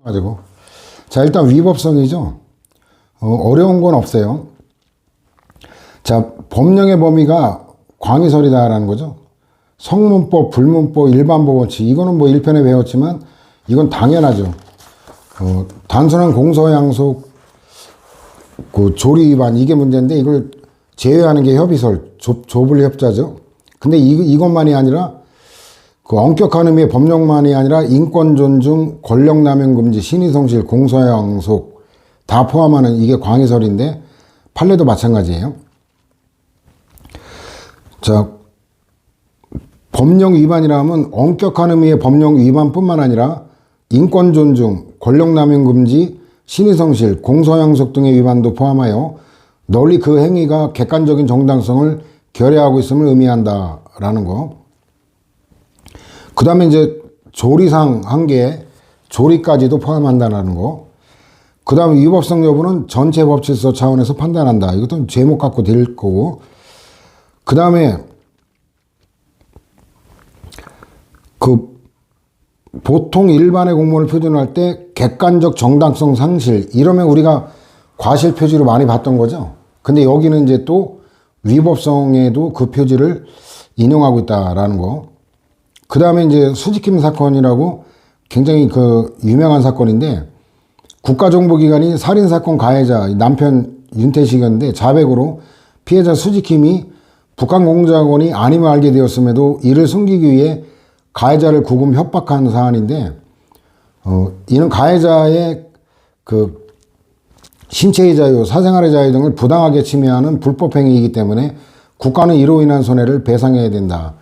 가지고 자, 일단 위법성이죠. 어려운 건 없어요. 자, 법령의 범위가 광의설이다라는 거죠. 성문법, 불문법, 일반법 원칙, 이거는 뭐 1편에 배웠지만 이건 당연하죠. 단순한 공서양속, 조리 위반, 이게 문제인데 이걸 제외하는 게 협의설, 조불 협자죠. 근데 이것만이 아니라 엄격한 의미의 법령만이 아니라 인권 존중, 권력 남용 금지, 신의 성실, 공서양속 다 포함하는 이게 광의설인데 판례도 마찬가지예요. 자, 법령 위반이라면 엄격한 의미의 법령 위반뿐만 아니라 인권 존중, 권력 남용 금지, 신의 성실, 공서양속 등의 위반도 포함하여 널리 그 행위가 객관적인 정당성을 결여하고 있음을 의미한다라는 거. 그 다음에 이제 조리상 한계, 조리까지도 포함한다는 거. 그 다음에 위법성 여부는 전체 법질서 차원에서 판단한다. 이것도 제목 갖고 될 거고. 그 다음에 보통 일반의 공무원을 표준할 때 객관적 정당성 상실, 이러면 우리가 과실 표지로 많이 봤던 거죠. 근데 여기는 이제 또 위법성에도 그 표지를 인용하고 있다라는 거. 그 다음에 이제 수지킴 사건이라고 굉장히 유명한 사건인데, 국가정보기관이 살인사건 가해자 남편 윤태식이었는데 자백으로 피해자 수지킴이 북한공작원이 아님을 알게 되었음에도 이를 숨기기 위해 가해자를 구금 협박한 사안인데, 이는 가해자의 신체의 자유, 사생활의 자유 등을 부당하게 침해하는 불법행위이기 때문에 국가는 이로 인한 손해를 배상해야 된다.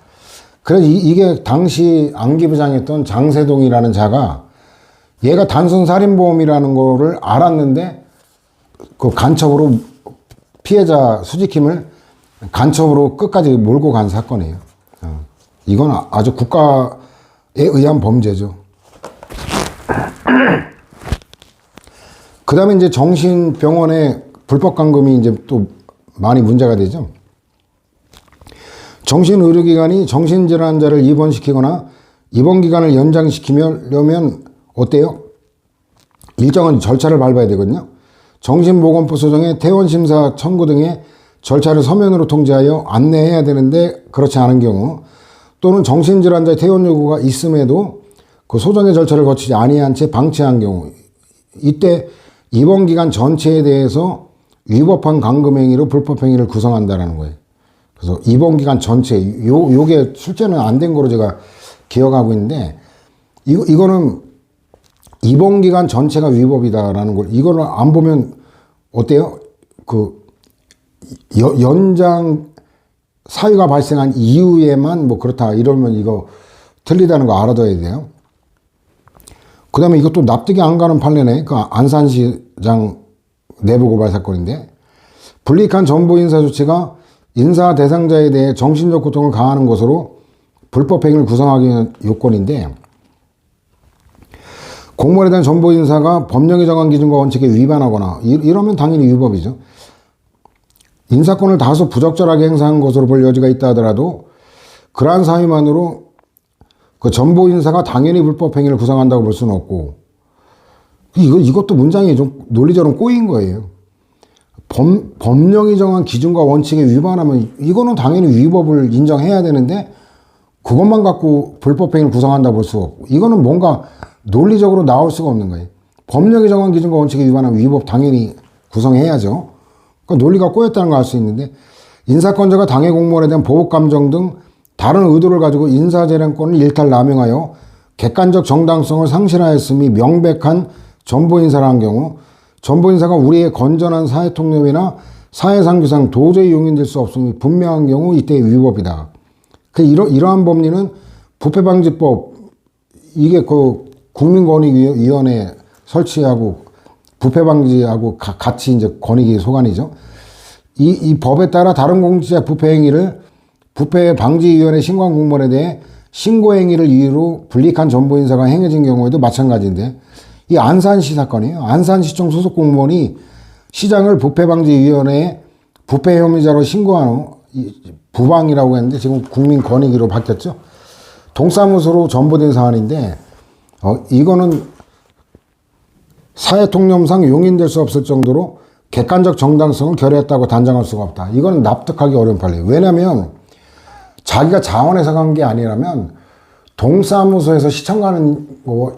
그래서 이게 당시 안기부장이었던 장세동이라는 자가 얘가 단순 살인범이라는 거를 알았는데 간첩으로 피해자 수지킴을 간첩으로 끝까지 몰고 간 사건이에요. 이건 아주 국가에 의한 범죄죠. 그 다음에 이제 정신병원의 불법 감금이 이제 또 많이 문제가 되죠. 정신의료기관이 정신질환자를 입원시키거나 입원기간을 연장시키려면 어때요? 일정한 절차를 밟아야 되거든요. 정신보건법 소정의 퇴원심사 청구 등의 절차를 서면으로 통지하여 안내해야 되는데 그렇지 않은 경우, 또는 정신질환자의 퇴원 요구가 있음에도 그 소정의 절차를 거치지 아니한 채 방치한 경우, 이때 입원기간 전체에 대해서 위법한 감금행위로 불법행위를 구성한다는 거예요. 그래서 입원기간 전체, 요게 실제는 안 된 거로 제가 기억하고 있는데, 이거는 입원기간 전체가 위법이다라는 걸, 이거를 안 보면 어때요? 연장 사유가 발생한 이후에만 뭐 그렇다 이러면 이거 틀리다는 거 알아둬야 돼요. 그 다음에 이것도 납득이 안 가는 판례네. 안산시장 내부 고발 사건인데, 불이익한 정보 인사 조치가 인사 대상자에 대해 정신적 고통을 가하는 것으로 불법 행위를 구성하기 위한 요건인데, 공무원에 대한 정보 인사가 법령이 정한 기준과 원칙에 위반하거나 이러면 당연히 위법이죠. 인사권을 다소 부적절하게 행사한 것으로 볼 여지가 있다 하더라도 그러한 사유만으로 그 정보 인사가 당연히 불법 행위를 구성한다고 볼 수는 없고, 이것도 문장이 좀 논리적으로 꼬인 거예요. 법령이 정한 기준과 원칙에 위반하면 이거는 당연히 위법을 인정해야 되는데 그것만 갖고 불법 행위를 구성한다고 볼 수가 없고, 이거는 뭔가 논리적으로 나올 수가 없는 거예요. 법령이 정한 기준과 원칙에 위반하면 위법 당연히 구성해야죠. 그러니까 논리가 꼬였다는 걸 알 수 있는데, 인사권자가 당해 공무원에 대한 보호감정 등 다른 의도를 가지고 인사재량권을 일탈 남용하여 객관적 정당성을 상실하였음이 명백한 정보인사를 한 경우, 정보인사가 우리의 건전한 사회통념이나 사회상규상 도저히 용인될 수 없음이 분명한 경우 이때 위법이다. 이러한 법리는 부패방지법, 이게 국민권익위원회 설치하고 부패방지하고 같이 이제 권익위 소관이죠. 이 법에 따라 다른 공직자 부패 행위를 부패방지위원회 신고한 공무원에 대해 신고행위를 이유로 불이익한 정보인사가 행해진 경우에도 마찬가지인데, 이 안산시 사건이에요. 안산시청 소속 공무원이 시장을 부패방지위원회에 부패 혐의자로 신고한 후, 부방이라고 했는데 지금 국민권익위로 바뀌었죠. 동사무소로 전보된 사안인데, 이거는 사회 통념상 용인될 수 없을 정도로 객관적 정당성을 결여했다고 단정할 수가 없다. 이건 납득하기 어려운 판례예요. 왜냐하면 자기가 자원해서 간 게 아니라면 동사무소에서 시청 가는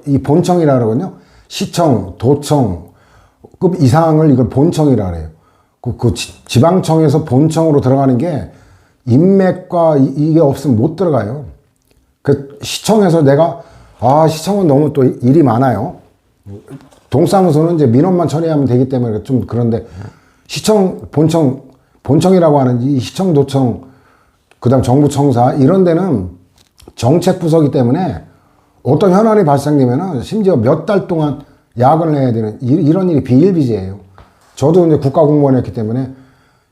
이 본청이라 그러거든요. 시청, 도청급 이상을 이걸 본청이라 그래요. 그 지방청에서 본청으로 들어가는 게 인맥과 이게 없으면 못 들어가요. 그 시청에서 내가 시청은 너무 또 일이 많아요. 동사무소는 이제 민원만 처리하면 되기 때문에 좀 그런데 시청, 본청이라고 하는 이 시청, 도청, 그 다음 정부청사 이런 데는 정책 부서기 때문에 어떤 현안이 발생되면은 심지어 몇 달 동안 야근을 해야 되는 이런 일이 비일비재해요. 저도 이제 국가공무원이었기 때문에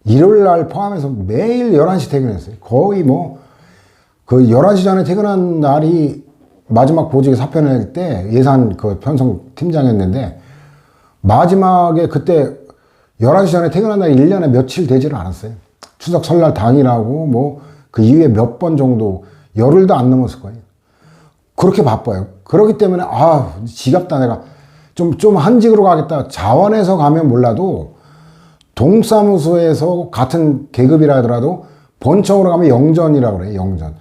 일요일 날 포함해서 매일 11시 퇴근했어요. 거의 그 11시 전에 퇴근한 날이 마지막 보직에 사표 낼 때 예산 그 편성 팀장이었는데 마지막에 그때 11시 전에 퇴근한 날이 1년에 며칠 되지를 않았어요. 추석 설날 당일하고 그 이후에 몇 번 정도 열흘도 안 넘었을 거예요. 그렇게 바빠요. 그렇기 때문에 지겹다 내가 좀 한직으로 가겠다. 자원에서 가면 몰라도 동사무소에서 같은 계급이라 하더라도 본청으로 가면 영전이라고 그래요. 영전.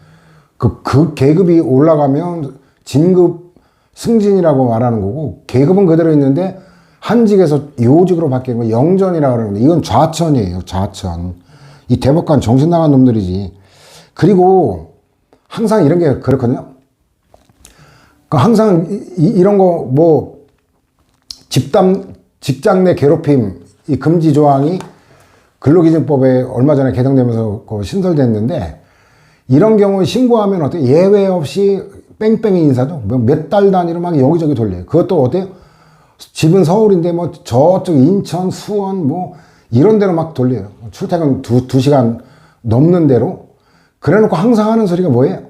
그 계급이 올라가면 진급 승진이라고 말하는 거고 계급은 그대로 있는데 한직에서 요직으로 바뀌는 거 영전이라고 그러는데 이건 좌천이에요. 좌천. 이 대법관 정신 나간 놈들이지. 그리고 항상 이런 게 그렇거든요. 항상 이런 거 직장 내 괴롭힘 이 금지 조항이 근로기준법에 얼마 전에 개정되면서 신설됐는데 이런 경우에 신고하면 어때요? 예외 없이 뺑뺑이 인사죠. 몇 달 단위로 막 여기저기 돌려요. 그것도 어때요? 집은 서울인데 저쪽 인천, 수원 이런 데로 막 돌려요. 출퇴근 2시간 넘는 데로. 그래 놓고 항상 하는 소리가 뭐예요?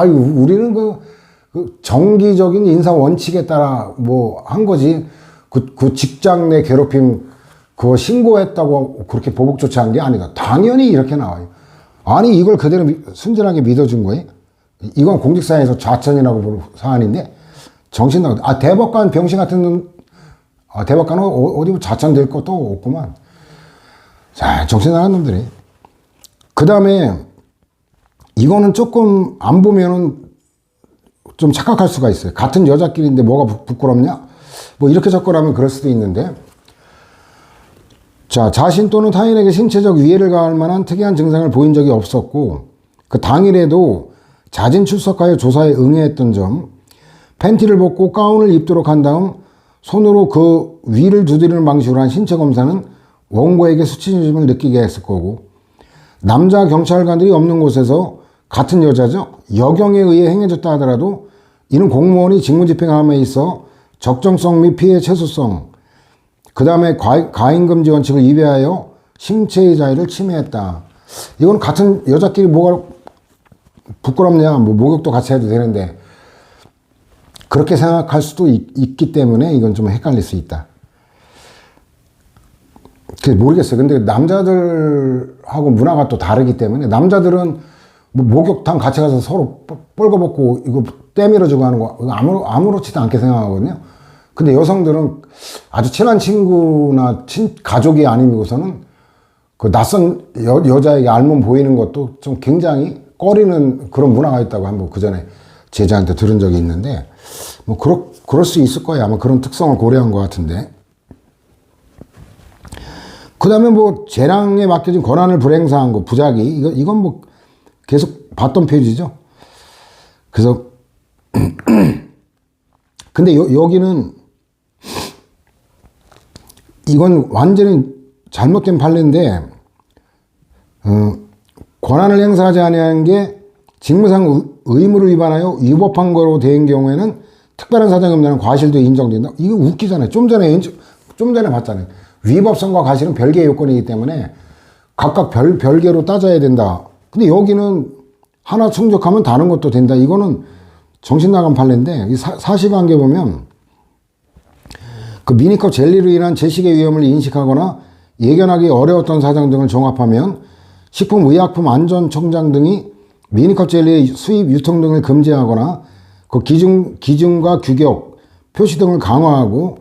우리는 그 정기적인 인사 원칙에 따라 한 거지. 그 직장 내 괴롭힘 그거 신고했다고 그렇게 보복 조치한 게 아니다. 당연히 이렇게 나와요. 아니 이걸 그대로 순진하게 믿어준 거예요? 이건 공직사회에서 좌천이라고 보는 사안인데 정신 나가. 대법관 병신 같은 놈, 대법관은 어디 좌천될 것도 없구만. 자, 정신 나간 놈들이. 그 다음에 이거는 조금 안 보면은 좀 착각할 수가 있어요. 같은 여자끼리인데 뭐가 부끄럽냐? 이렇게 접근하면 그럴 수도 있는데. 자, 자신 또는 타인에게 신체적 위해를 가할 만한 특이한 증상을 보인 적이 없었고 그 당일에도 자진 출석하여 조사에 응해했던 점, 팬티를 벗고 가운을 입도록 한 다음 손으로 그 위를 두드리는 방식으로 한 신체 검사는 원고에게 수치심을 느끼게 했을 거고 남자 경찰관들이 없는 곳에서 같은 여자죠. 여경에 의해 행해졌다 하더라도 이는 공무원이 직무집행함에 있어 적정성 및 피해 최소성 그 다음에 가행금지 원칙을 위배하여 신체의 자유를 침해했다. 이건 같은 여자끼리 뭐가 부끄럽냐, 목욕도 같이 해도 되는데 그렇게 생각할 수도 있기 때문에 이건 좀 헷갈릴 수 있다. 모르겠어요. 근데 남자들하고 문화가 또 다르기 때문에 남자들은 목욕탕 같이 가서 서로 뻘거벗고 이거 때밀어주고 하는 거 아무렇지도 않게 생각하거든요. 근데 여성들은 아주 친한 친구나 가족이 아니고서는 그 낯선 여자에게 알몸 보이는 것도 좀 굉장히 꺼리는 그런 문화가 있다고 한번 그 전에 제자한테 들은 적이 있는데 그럴 수 있을 거예요. 아마 그런 특성을 고려한 것 같은데. 그 다음에 재량에 맡겨진 권한을 불행사한 거, 부작위. 이건 계속 봤던 페이지죠. 그래서, 근데 여기는, 이건 완전히 잘못된 판례인데, 권한을 행사하지 아니한 게 직무상 의무를 위반하여 위법한 거로 된 경우에는 특별한 사정이 없는 과실도 인정된다. 이거 웃기잖아요. 좀 전에 봤잖아요. 위법성과 과실은 별개의 요건이기 때문에 각각 별개로 따져야 된다. 근데 여기는 하나 충족하면 다른 것도 된다. 이거는 정신 나간 판례인데 사실관계 보면 그 미니컵 젤리로 인한 제식의 위험을 인식하거나 예견하기 어려웠던 사정 등을 종합하면 식품의약품안전청장 등이 미니컵 젤리의 수입, 유통 등을 금지하거나 그 기준과 규격, 표시 등을 강화하고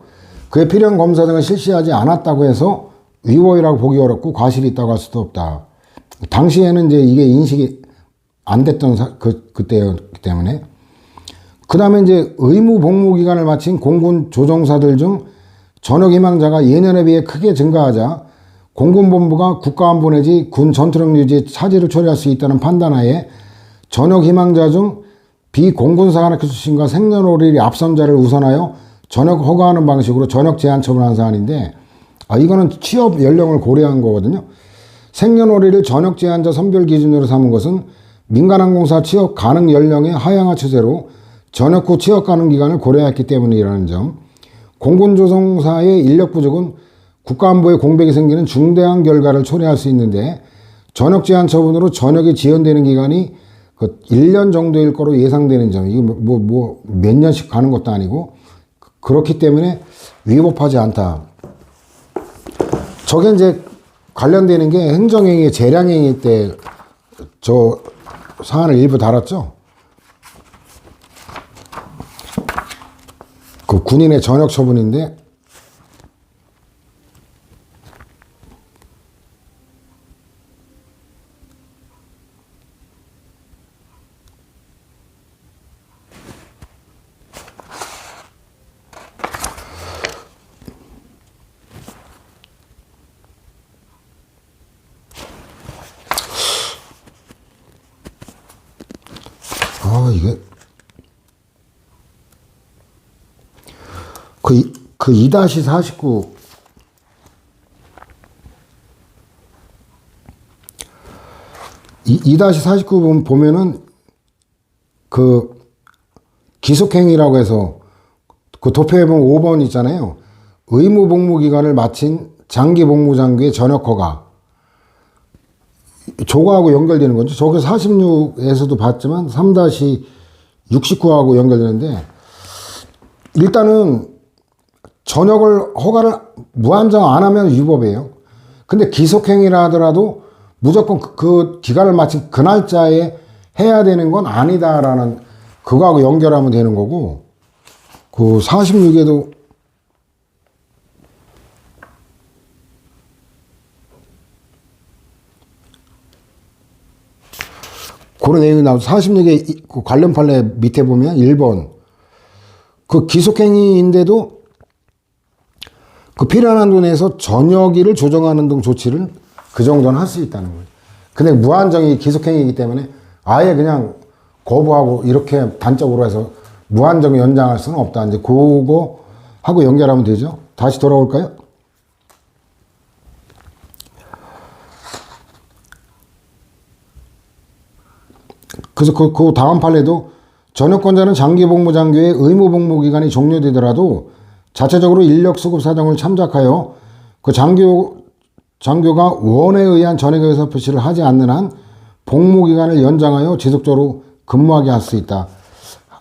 그에 필요한 검사 등을 실시하지 않았다고 해서 위법이라고 보기 어렵고 과실이 있다고 할 수도 없다. 당시에는 이제 이게 인식이 안 됐던 그때였기 때문에. 그 다음에 이제 의무 복무 기간을 마친 공군 조종사들 중 전역 희망자가 예년에 비해 크게 증가하자 공군본부가 국가안보 내지 군 전투력 유지에 차질을 초래할 수 있다는 판단하에 전역 희망자 중 비공군사관학교 출신과 생년월일이 앞선자를 우선하여 전역 허가하는 방식으로 전역 제한 처분한 사안인데, 이거는 취업 연령을 고려한 거거든요. 생년월일을 전역 제한자 선별 기준으로 삼은 것은 민간항공사 취업 가능 연령의 하향화 추세로 전역 후 취업 가능 기간을 고려했기 때문이라는 점. 공군조종사의 인력 부족은 국가안보에 공백이 생기는 중대한 결과를 초래할 수 있는데, 전역 제한 처분으로 전역이 지연되는 기간이 1년 정도일 거로 예상되는 점. 이거 몇 년씩 가는 것도 아니고, 그렇기 때문에 위법하지 않다. 저게 이제 관련되는 게 행정행위, 재량행위 때 저 사안을 일부 다뤘죠. 그 군인의 전역 처분인데, 이게 그 2-49 2-49 보면은 그 기속행위라고 해서 그 도표에 보면 5번 있잖아요. 의무 복무 기간을 마친 장기 복무 장교의 전역 허가. 저거하고 연결되는 거죠. 저게 46에서도 봤지만 3-69하고 연결되는데, 일단은 전역을 허가를 무한정 안 하면 위법이에요. 근데 기속행위라 하더라도 무조건 그 기간을 마친 그 날짜에 해야 되는 건 아니다라는 그거하고 연결하면 되는 거고, 그 46에도 그런 내용이 나오고, 46의 관련 판례 밑에 보면 1번 그 기속행위인데도 그 필요한 한도 내에서 전역일을 조정하는 등 조치를 그 정도는 할 수 있다는 거예요. 근데 무한정이 기속행위이기 때문에 아예 그냥 거부하고 이렇게 단적으로 해서 무한정 연장할 수는 없다. 이제 그거 하고 연결하면 되죠. 다시 돌아올까요? 그래서 그 다음 판례도 전역권자는 장기복무 장교의 의무복무 기간이 종료되더라도 자체적으로 인력 수급 사정을 참작하여 그 장교가 원에 의한 전액 의사 표시를 하지 않는 한 복무 기간을 연장하여 지속적으로 근무하게 할 수 있다.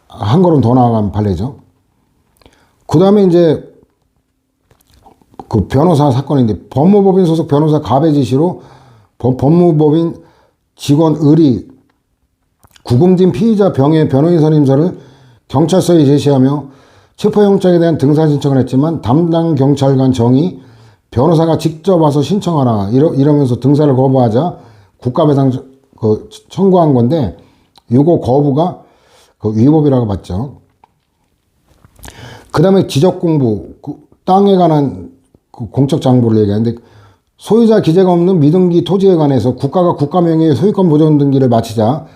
한 걸음 더 나아간 판례죠. 그 다음에 이제 그 변호사 사건인데, 법무법인 소속 변호사 갑의 지시로 법무법인 직원 을이 구금진 피의자 병의 변호인 선임서를 경찰서에 제시하며 체포영장에 대한 등산 신청을 했지만 담당 경찰관 정이 변호사가 직접 와서 신청하라 이러면서 등산을 거부하자 국가배상 청구한 건데, 이거 거부가 그 위법이라고 봤죠. 그 다음에 지적공부, 땅에 관한 공적 장부를 얘기하는데, 소유자 기재가 없는 미등기 토지에 관해서 국가가 국가 명의의 소유권 보존 등기를 마치자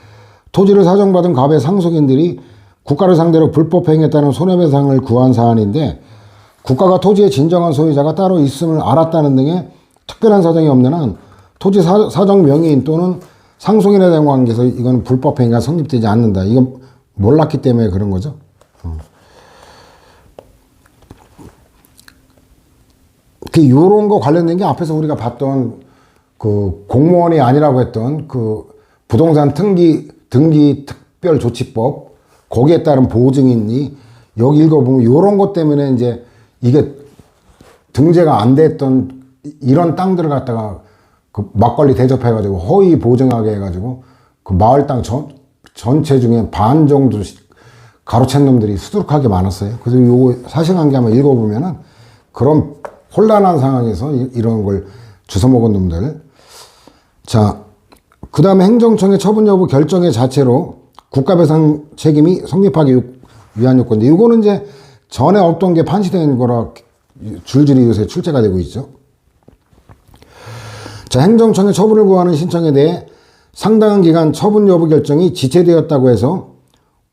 토지를 사정받은 갑의 상속인들이 국가를 상대로 불법 행위했다는 손해배상을 구한 사안인데, 국가가 토지의 진정한 소유자가 따로 있음을 알았다는 등의 특별한 사정이 없는 한 토지 사정 명의인 또는 상속인에 대한 관계에서 이건 불법 행위가 성립되지 않는다. 이건 몰랐기 때문에 그런 거죠. 요런 거 관련된 게 앞에서 우리가 봤던 그 공무원이 아니라고 했던 그 부동산 등기 특별조치법, 거기에 따른 보증인이 여기 읽어보면 요런 것 때문에 이제 이게 등재가 안 됐던 이런 땅들을 갖다가 그 막걸리 대접해가지고 허위 보증하게 해가지고 그 마을 땅 전체 중에 반 정도 가로챈 놈들이 수두룩하게 많았어요. 그래서 요거 사실관계 한번 읽어보면은 그런 혼란한 상황에서 이런 걸 주워먹은 놈들. 자, 그 다음에 행정청의 처분 여부 결정의 자체로 국가배상 책임이 성립하기 위한 요건인데, 이거는 이제 전에 없던 게 판시된 거라 줄줄이 요새 출제가 되고 있죠. 자, 행정청의 처분을 구하는 신청에 대해 상당한 기간 처분 여부 결정이 지체되었다고 해서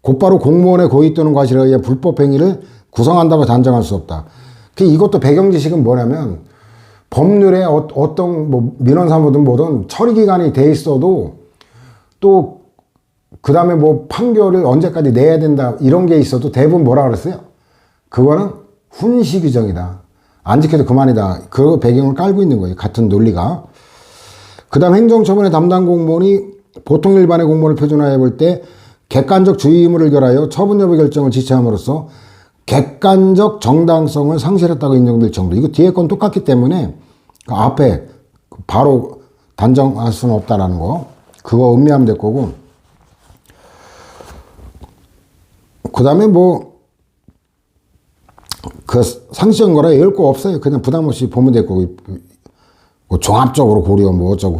곧바로 공무원의 고의 또는 과실에 의해 불법 행위를 구성한다고 단정할 수 없다. 이것도 배경지식은 뭐냐면, 법률에 어떤 뭐 민원사무든 뭐든 처리 기간이 돼 있어도 또 그 다음에 뭐 판결을 언제까지 내야 된다 이런 게 있어도 대부분 뭐라 그랬어요? 그거는 훈시 규정이다. 안 지켜도 그만이다. 그 배경을 깔고 있는 거예요. 같은 논리가. 그 다음 행정처분의 담당 공무원이 보통 일반의 공무원을 표준화해 볼 때 객관적 주의 의무를 결하여 처분 여부 결정을 지체함으로써 객관적 정당성을 상실했다고 인정될 정도. 이거 뒤에 건 똑같기 때문에 그 앞에 바로 단정할 수는 없다라는 거. 그거 음미하면 될 거고. 그 다음에 그 상시적 거라 읽고 없어요. 그냥 부담 없이 보면 될 거고. 뭐 종합적으로 고려 뭐 어쩌고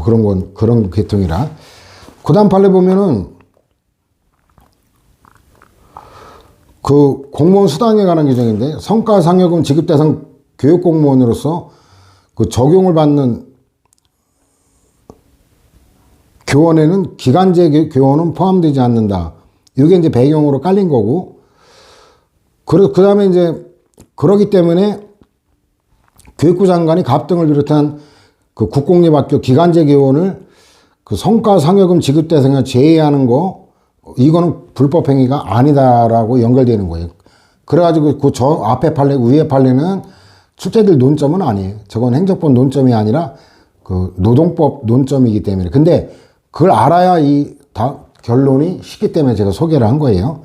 그런 계통이라. 그 다음 판례 보면은 그 공무원 수당에 관한 규정인데, 성과 상여금 지급 대상 교육 공무원으로서 그 적용을 받는 교원에는 기간제 교원은 포함되지 않는다. 이게 이제 배경으로 깔린 거고, 그 다음에 이제 그러기 때문에 교육부 장관이 갑등을 비롯한 그 국공립학교 기간제 교원을 그 성과 상여금 지급 대상에 제외하는 거, 이거는 불법 행위가 아니다라고 연결되는 거예요. 그래가지고 그 저 앞에 판례, 위에 판례는 출제될 논점은 아니에요. 저건 행정법 논점이 아니라 그 노동법 논점이기 때문에. 근데 그걸 알아야 결론이 쉽기 때문에 제가 소개를 한 거예요.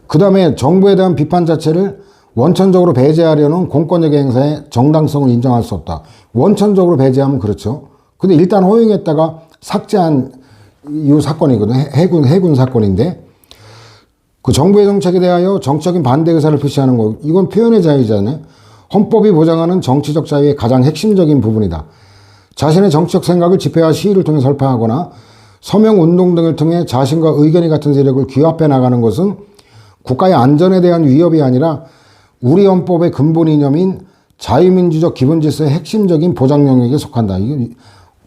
그 다음에 정부에 대한 비판 자체를 원천적으로 배제하려는 공권력의 행사의 정당성을 인정할 수 없다. 원천적으로 배제하면 그렇죠. 근데 일단 허용했다가 삭제한 이 사건이거든. 해군 사건인데, 그 정부의 정책에 대하여 정적인 반대 의사를 표시하는 거, 이건 표현의 자유잖아요. 헌법이 보장하는 정치적 자유의 가장 핵심적인 부분이다. 자신의 정치적 생각을 집회와 시위를 통해 설파하거나 서명 운동 등을 통해 자신과 의견이 같은 세력을 규합해 나가는 것은 국가의 안전에 대한 위협이 아니라 우리 헌법의 근본 이념인 자유민주적 기본질서의 핵심적인 보장 영역에 속한다. 이게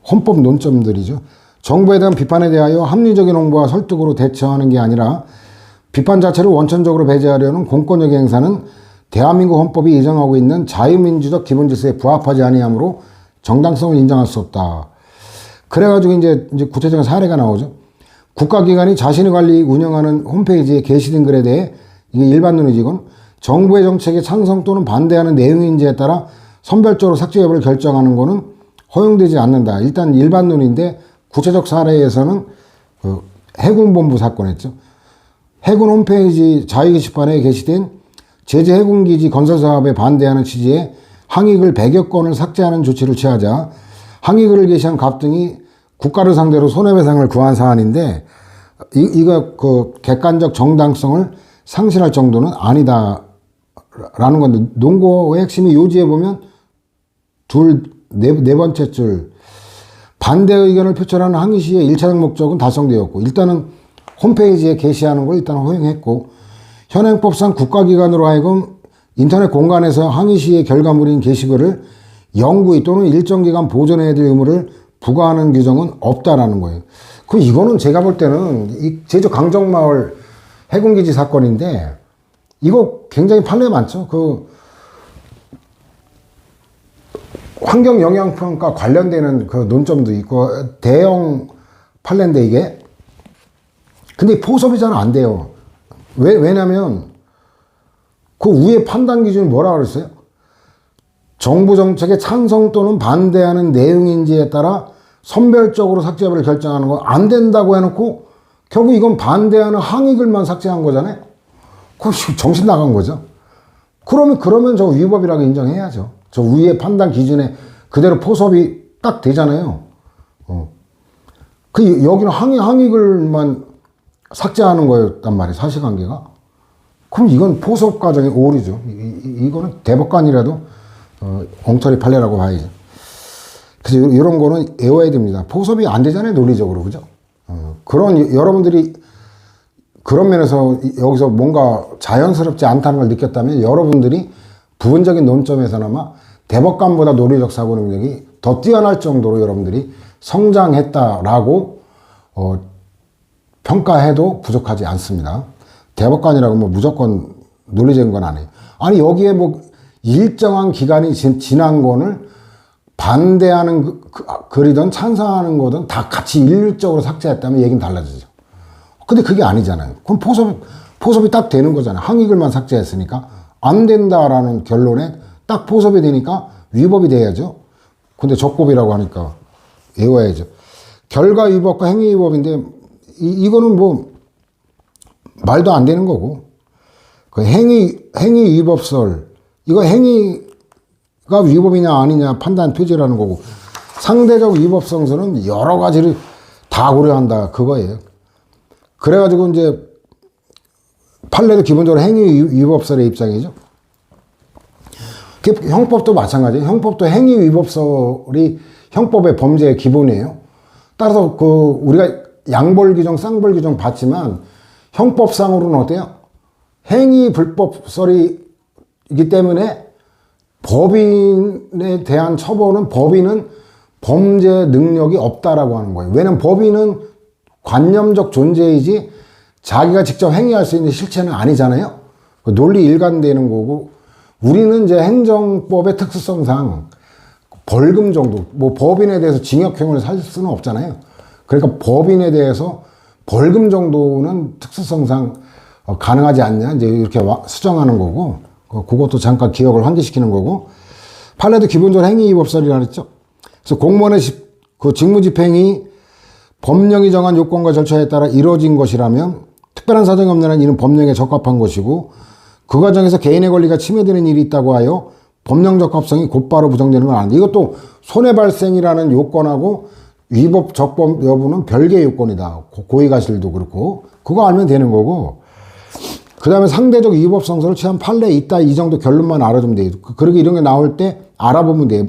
헌법 논점들이죠. 정부에 대한 비판에 대하여 합리적인 홍보와 설득으로 대처하는 게 아니라 비판 자체를 원천적으로 배제하려는 공권력의 행사는 대한민국 헌법이 예정하고 있는 자유민주적 기본질서에 부합하지 아니하므로 정당성을 인정할 수 없다. 그래가지고 이제 구체적인 사례가 나오죠. 국가기관이 자신이 관리 운영하는 홈페이지에 게시된 글에 대해, 이게 일반론이지 이건, 정부의 정책에 찬성 또는 반대하는 내용인지에 따라 선별적으로 삭제 여부를 결정하는 것은 허용되지 않는다. 일단 일반론인데 구체적 사례에서는 그 해군본부 사건이었죠. 해군 홈페이지 자유 게시판에 게시된 제주 해군기지 건설사업에 반대하는 취지의 항의글 100여 건을 삭제하는 조치를 취하자 항의글을 게시한 갑등이 국가를 상대로 손해배상을 구한 사안인데, 이거 그 객관적 정당성을 상실할 정도는 아니다라는 건데, 논거의 핵심이 요지에 보면 네 번째 줄, 반대 의견을 표출하는 항의 시의 1차적 목적은 달성되었고, 일단은 홈페이지에 게시하는 걸 일단 허용했고, 현행법상 국가기관으로 하여금 인터넷 공간에서 항의 시의 결과물인 게시글을 영구히 또는 일정 기간 보존해야 될 의무를 부과하는 규정은 없다라는 거예요. 이거는 제가 볼 때는 이 제주 강정마을 해군기지 사건인데, 이거 굉장히 판례 많죠. 그 환경 영향평가 관련되는 그 논점도 있고 대형 판례인데 이게. 근데 포섭이 잘 안 돼요. 왜냐면 그 위에 판단 기준이 뭐라 그랬어요? 정부 정책에 찬성 또는 반대하는 내용인지에 따라 선별적으로 삭제 여부를 결정하는 거 안 된다고 해놓고 결국 이건 반대하는 항의글만 삭제한 거잖아요. 그거 정신 나간 거죠. 그러면 저 위법이라고 인정해야죠. 저 위에 판단 기준에 그대로 포섭이 딱 되잖아요. 여기는 항의글만 삭제하는 거였단 말이에요. 사실관계가. 그럼 이건 포섭 과정의 오류죠. 이거는 대법관이라도 엉터리 판례라고 봐야죠. 그래서 이런 거는 외워야 됩니다. 포섭이 안 되잖아요, 논리적으로. 그죠? 그런, 여러분들이 그런 면에서 여기서 뭔가 자연스럽지 않다는 걸 느꼈다면 여러분들이 부분적인 논점에서나마 대법관보다 논리적 사고 능력이 더 뛰어날 정도로 여러분들이 성장했다라고 평가해도 부족하지 않습니다. 대법관이라고 뭐 무조건 논리적인 건 아니에요. 아니 여기에 뭐 일정한 기간이 지난 거를 반대하는 글이든 찬성하는 거든 다 같이 일률적으로 삭제했다면 얘기는 달라지죠. 근데 그게 아니잖아요. 그럼 포섭이 딱 되는 거잖아요. 항의글만 삭제했으니까 안 된다라는 결론에 딱 포섭이 되니까 위법이 돼야죠. 근데 적법이라고 하니까 외워야죠. 결과 위법과 행위 위법인데 이거는 뭐 말도 안 되는 거고, 그 행위 위법설, 이거 행위가 위법이냐 아니냐 판단 표지라는 거고, 상대적 위법성설은 여러 가지를 다 고려한다 그거예요. 그래가지고 이제 판례도 기본적으로 행위 위법설의 입장이죠. 형법도 마찬가지예요. 형법도 행위 위법설이 형법의 범죄의 기본이에요. 따라서 우리가 양벌 규정, 쌍벌 규정 봤지만 형법상으로는 어때요? 행위 불법설이기 때문에 법인에 대한 처벌은 법인은 범죄 능력이 없다라고 하는 거예요. 왜냐면 법인은 관념적 존재이지 자기가 직접 행위할 수 있는 실체는 아니잖아요. 논리 일관되는 거고, 우리는 이제 행정법의 특수성상 벌금 정도, 뭐 법인에 대해서 징역형을 살 수는 없잖아요. 그러니까 법인에 대해서 벌금 정도는 특수성상 가능하지 않냐, 이제 이렇게 수정하는 거고, 그것도 잠깐 기억을 환기시키는 거고, 판례도 기본적으로 행위 위법설이라 그랬죠. 그래서 공무원의 그 직무집행이 법령이 정한 요건과 절차에 따라 이루어진 것이라면 특별한 사정이 없는 한 이는 법령에 적합한 것이고, 그 과정에서 개인의 권리가 침해되는 일이 있다고 하여 법령 적합성이 곧바로 부정되는 건 아닌데, 이것도 손해 발생이라는 요건하고 위법 적법 여부는 별개의 요건이다. 고의가실도 그렇고 그거 알면 되는 거고, 그 다음에 상대적 위법성설을 취한 판례 있다, 이 정도 결론만 알아주면 돼요. 그렇게 이런 게 나올 때 알아보면 돼요.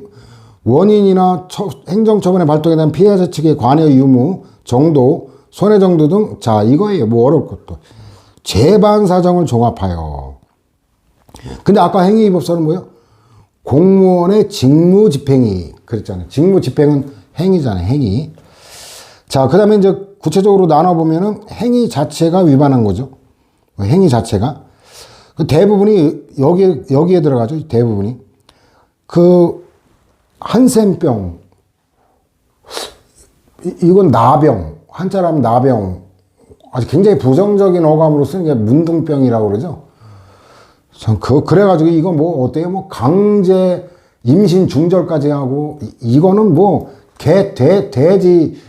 원인이나 행정처분의 발동에 대한 피해자 측의 관여 유무 정도, 손해 정도 등, 자 이거예요. 뭐 어려울 것도. 재반 사정을 종합하여. 근데 아까 행위 위법설은 뭐예요? 공무원의 직무 집행이 그랬잖아요. 직무 집행은 행위잖아요. 행위. 자, 그 다음에 이제 구체적으로 나눠보면은 행위 자체가 위반한 거죠. 행위 자체가. 그 대부분이 여기에 들어가죠. 대부분이. 한센병. 이건 나병. 한자로 하면 나병. 아주 굉장히 부정적인 어감으로 쓰는 게 문둥병이라고 그러죠. 그래가지고 이거 뭐 어때요? 뭐 강제 임신 중절까지 하고, 이거는 뭐 돼지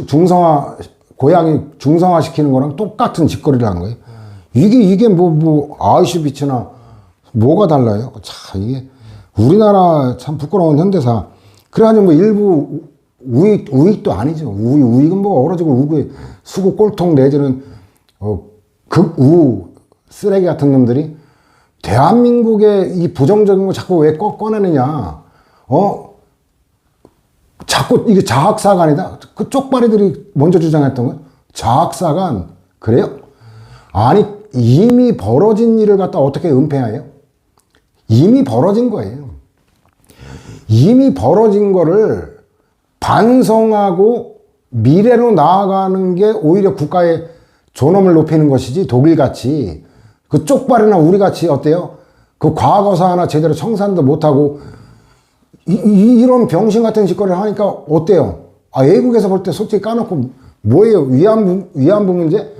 중성화, 고양이 중성화 시키는 거랑 똑같은 짓거리를 한 거예요. 이게 아이슈비츠나 뭐가 달라요? 참, 이게 우리나라 참 부끄러운 현대사. 그래가지고 뭐 일부 우익도 아니죠. 우익은 뭐 얼어지고 우고의 수구 꼴통 내지는 극우 쓰레기 같은 놈들이 대한민국의 이 부정적인 거 자꾸 왜 꺼내느냐. 자꾸 이게 자학사관이다. 그 쪽발이들이 먼저 주장했던 거예요. 자학사관. 그래요? 아니, 이미 벌어진 일을 갖다 어떻게 은폐해요? 이미 벌어진 거예요. 이미 벌어진 거를 반성하고 미래로 나아가는 게 오히려 국가의 존엄을 높이는 것이지, 독일같이 그 쪽발이나 우리같이 어때요? 그 과거사 하나 제대로 청산도 못하고 이런 병신 같은 짓거리를 하니까 어때요? 외국에서 볼 때 솔직히 까놓고 뭐예요? 위안부 문제?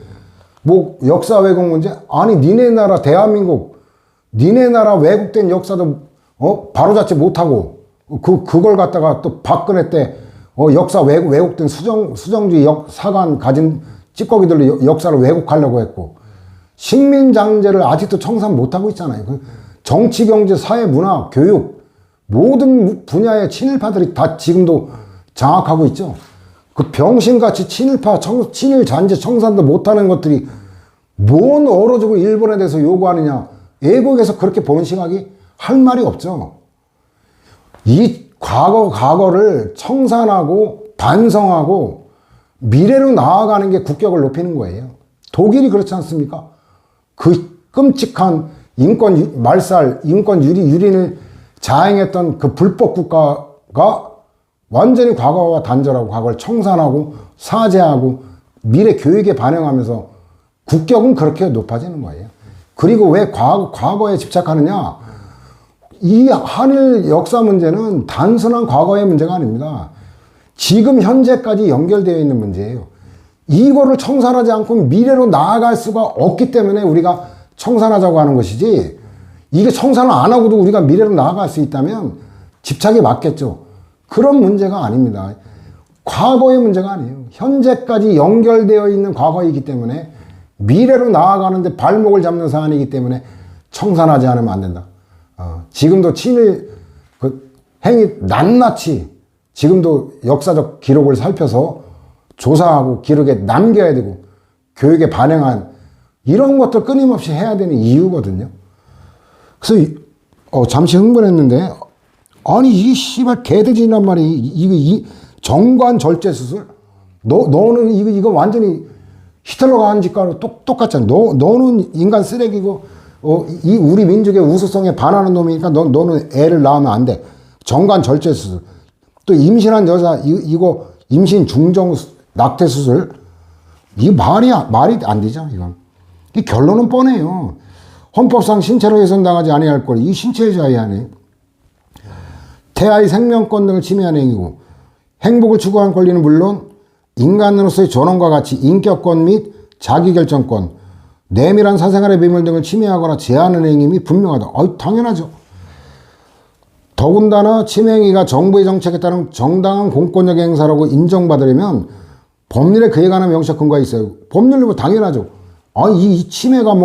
뭐 역사 왜곡 문제? 아니 니네 나라 대한민국, 니네 나라 왜곡된 역사도 바로잡지 못하고 그걸 갖다가 또 박근혜 때 역사 왜곡된 수정주의 사관 가진 찌꺼기들로 역사를 왜곡하려고 했고, 식민장제를 아직도 청산 못하고 있잖아요. 정치, 경제, 사회, 문화, 교육 모든 분야의 친일파들이 다 지금도 장악하고 있죠. 그 병신같이 친일파, 친일잔재 청산도 못하는 것들이 뭔 얼어주고 일본에 대해서 요구하느냐. 외국에서 그렇게 보는 시각이 할 말이 없죠. 이 과거를 청산하고 반성하고 미래로 나아가는 게 국격을 높이는 거예요. 독일이 그렇지 않습니까? 그 끔찍한 말살, 인권 유린을 자행했던 그 불법 국가가 완전히 과거와 단절하고 과거를 청산하고 사죄하고 미래 교육에 반영하면서 국격은 그렇게 높아지는 거예요. 그리고 왜 과거에 집착하느냐? 이 한일 역사 문제는 단순한 과거의 문제가 아닙니다. 지금 현재까지 연결되어 있는 문제예요. 이거를 청산하지 않고 미래로 나아갈 수가 없기 때문에 우리가 청산하자고 하는 것이지, 이게 청산을 안 하고도 우리가 미래로 나아갈 수 있다면 집착이 맞겠죠. 그런 문제가 아닙니다. 과거의 문제가 아니에요. 현재까지 연결되어 있는 과거이기 때문에 미래로 나아가는데 발목을 잡는 사안이기 때문에 청산하지 않으면 안 된다. 지금도 친일 행위 낱낱이 지금도 역사적 기록을 살펴서 조사하고 기록에 남겨야 되고 교육에 반영한 이런 것들 끊임없이 해야 되는 이유거든요. 그래서 잠시 흥분했는데, 아니 이 씨발 개돼지란 말이 이 정관 절제 수술? 너는 이거 완전히 히틀러가 한 짓과는 똑같잖아. 너는 인간 쓰레기고 이 우리 민족의 우수성에 반하는 놈이니까 너는 애를 낳으면 안 돼. 정관 절제 수술. 또 임신한 여자 이거 임신 중정 낙태 수술. 이 말이 안 되죠, 이건. 이 결론은 뻔해요. 헌법상 신체로 훼손당하지 아니할 걸, 이 신체의 자유하네. 태아의 생명권 등을 침해하는 행위고, 행복을 추구하는 권리는 물론 인간으로서의 존엄과 가치, 인격권 및 자기결정권, 내밀한 사생활의 비밀 등을 침해하거나 제한하는 행위 분명하다. 당연하죠. 더군다나 침해 행위가 정부의 정책에 따른 정당한 공권력 행사라고 인정받으려면 법률에 그에 관한 명시적 근거가 있어요. 법률로 당연하죠. 이 침해가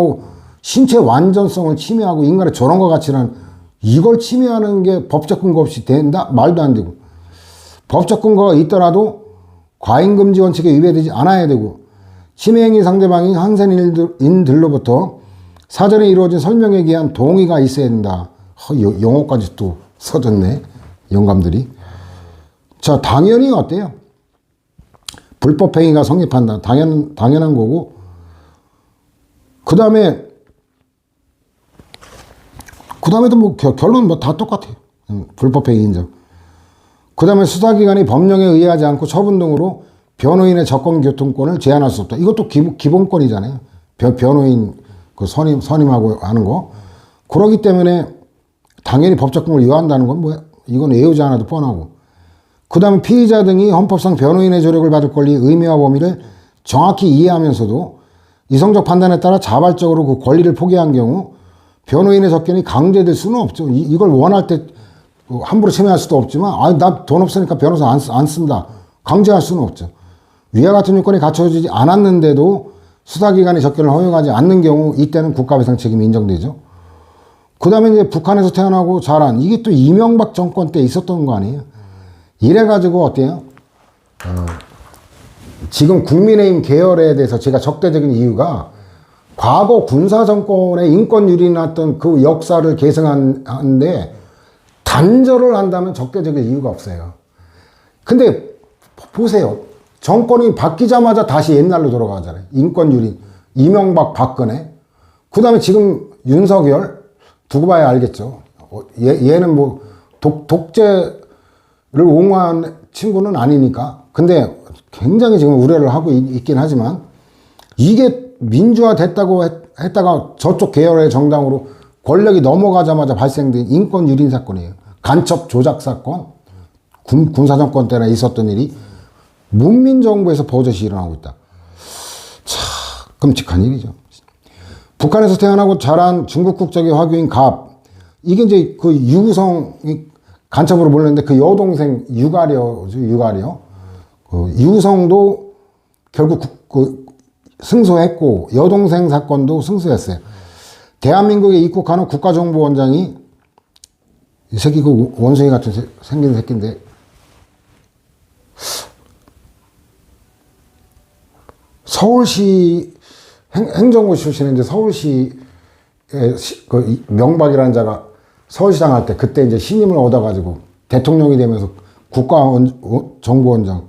신체 완전성을 침해하고 인간의 존엄과 가치란, 이걸 침해하는 게 법적 근거 없이 된다? 말도 안 되고, 법적 근거가 있더라도 과잉금지 원칙에 위배되지 않아야 되고, 침해행위 상대방이 항센인들로부터 사전에 이루어진 설명에 기한 동의가 있어야 된다. 용어까지 또 써졌네, 영감들이. 자, 당연히 어때요? 불법행위가 성립한다. 당연한 거고, 그 다음에도 결론은 다 똑같아요. 불법행위 인정. 그 다음에 수사기관이 법령에 의하지 않고 처분 등으로 변호인의 접근 교통권을 제한할 수 없다. 이것도 기본권이잖아요. 변호인 선임하고 하는 거. 그러기 때문에 당연히 법적 근거를 요한다는 건 이건 외우지 않아도 뻔하고. 그 다음에 피의자 등이 헌법상 변호인의 조력을 받을 권리, 의미와 범위를 정확히 이해하면서도 이성적 판단에 따라 자발적으로 그 권리를 포기한 경우 변호인의 접견이 강제될 수는 없죠. 이걸 원할 때 함부로 침해할 수도 없지만, 나 돈 없으니까 변호사 안 쓴다. 강제할 수는 없죠. 위와 같은 요건이 갖춰지지 않았는데도 수사기관이 접견을 허용하지 않는 경우 이때는 국가배상 책임이 인정되죠. 그 다음에 이제 북한에서 태어나고 자란, 이게 또 이명박 정권 때 있었던 거 아니에요. 이래가지고 어때요? 지금 국민의힘 계열에 대해서 제가 적대적인 이유가, 과거 군사정권의 인권 유린이 났던 그 역사를 계승하는데 단절을 한다면 적대적인 이유가 없어요. 근데 보세요. 정권이 바뀌자마자 다시 옛날로 돌아가잖아요. 인권 유린, 이명박, 박근혜. 그 다음에 지금 윤석열, 두고 봐야 알겠죠. 얘는 독재를 옹호한 친구는 아니니까. 근데 굉장히 지금 우려를 하고 있긴 하지만, 이게 민주화 됐다고 했다가 저쪽 계열의 정당으로 권력이 넘어가자마자 발생된 인권 유린 사건이에요. 간첩 조작 사건, 군사정권 때나 있었던 일이 문민정부에서 버젓이 일어나고 있다. 참 끔찍한 일이죠. 북한에서 태어나고 자란 중국 국적의 화교인 갑, 이게 이제 그 유성이 간첩으로 몰렸는데 그 여동생 유가려죠, 유가려. 유성도 결국 승소했고 여동생 사건도 승소했어요. 대한민국에 입국하는 국가정보원장이, 이 새끼 그 원숭이 같은 생긴 새끼인데, 서울시 행정부 출신인데 서울시의 명박이라는 자가 서울시장 할 때 그때 이제 신임을 얻어가지고 대통령이 되면서 국가정보원장.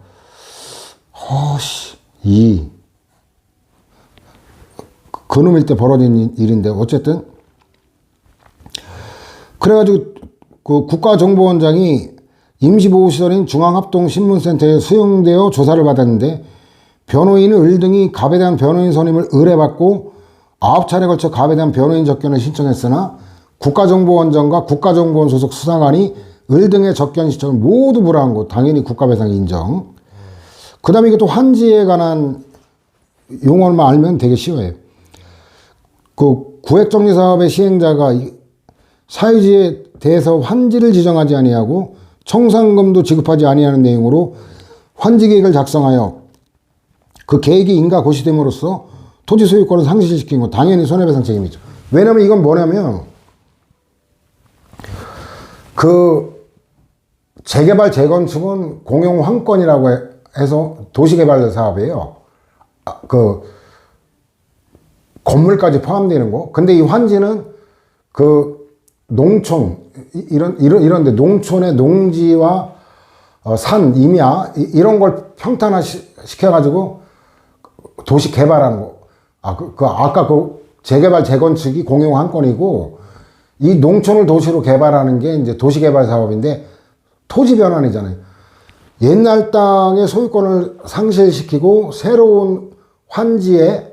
그놈일 때 벌어진 일인데, 어쨌든. 그래가지고, 그 국가정보원장이 임시보호시설인 중앙합동신문센터에 수용되어 조사를 받았는데, 변호인은 을 등이 갑에 대한 변호인 선임을 의뢰받고 9차례 걸쳐 갑에 대한 변호인 접견을 신청했으나 국가정보원장과 국가정보원 소속 수사관이 을 등의 접견 신청을 모두 불허한 거, 당연히 국가배상 인정. 그 다음에 이것도 환지에 관한 용어만 알면 되게 쉬워요. 그 구획정리사업의 시행자가 사유지에 대해서 환지를 지정하지 아니하고 청산금도 지급하지 아니하는 내용으로 환지계획을 작성하여 그 계획이 인가 고시됨으로써 토지 소유권을 상실시킨 거 당연히 손해배상 책임이죠. 왜냐면 이건 뭐냐면 그 재개발 재건축은 공용 황권이라고 해서 도시개발 사업이에요. 그 건물까지 포함되는 거. 근데 이 환지는 그 농촌 이런데 농촌의 농지와 산, 임야 이런 걸 평탄화 시켜가지고 도시 개발하는 거. 아까 그 재개발 재건축이 공용 한건이고 이 농촌을 도시로 개발하는 게 이제 도시개발 사업인데 토지 변환이잖아요. 옛날 땅의 소유권을 상실시키고 새로운 환지에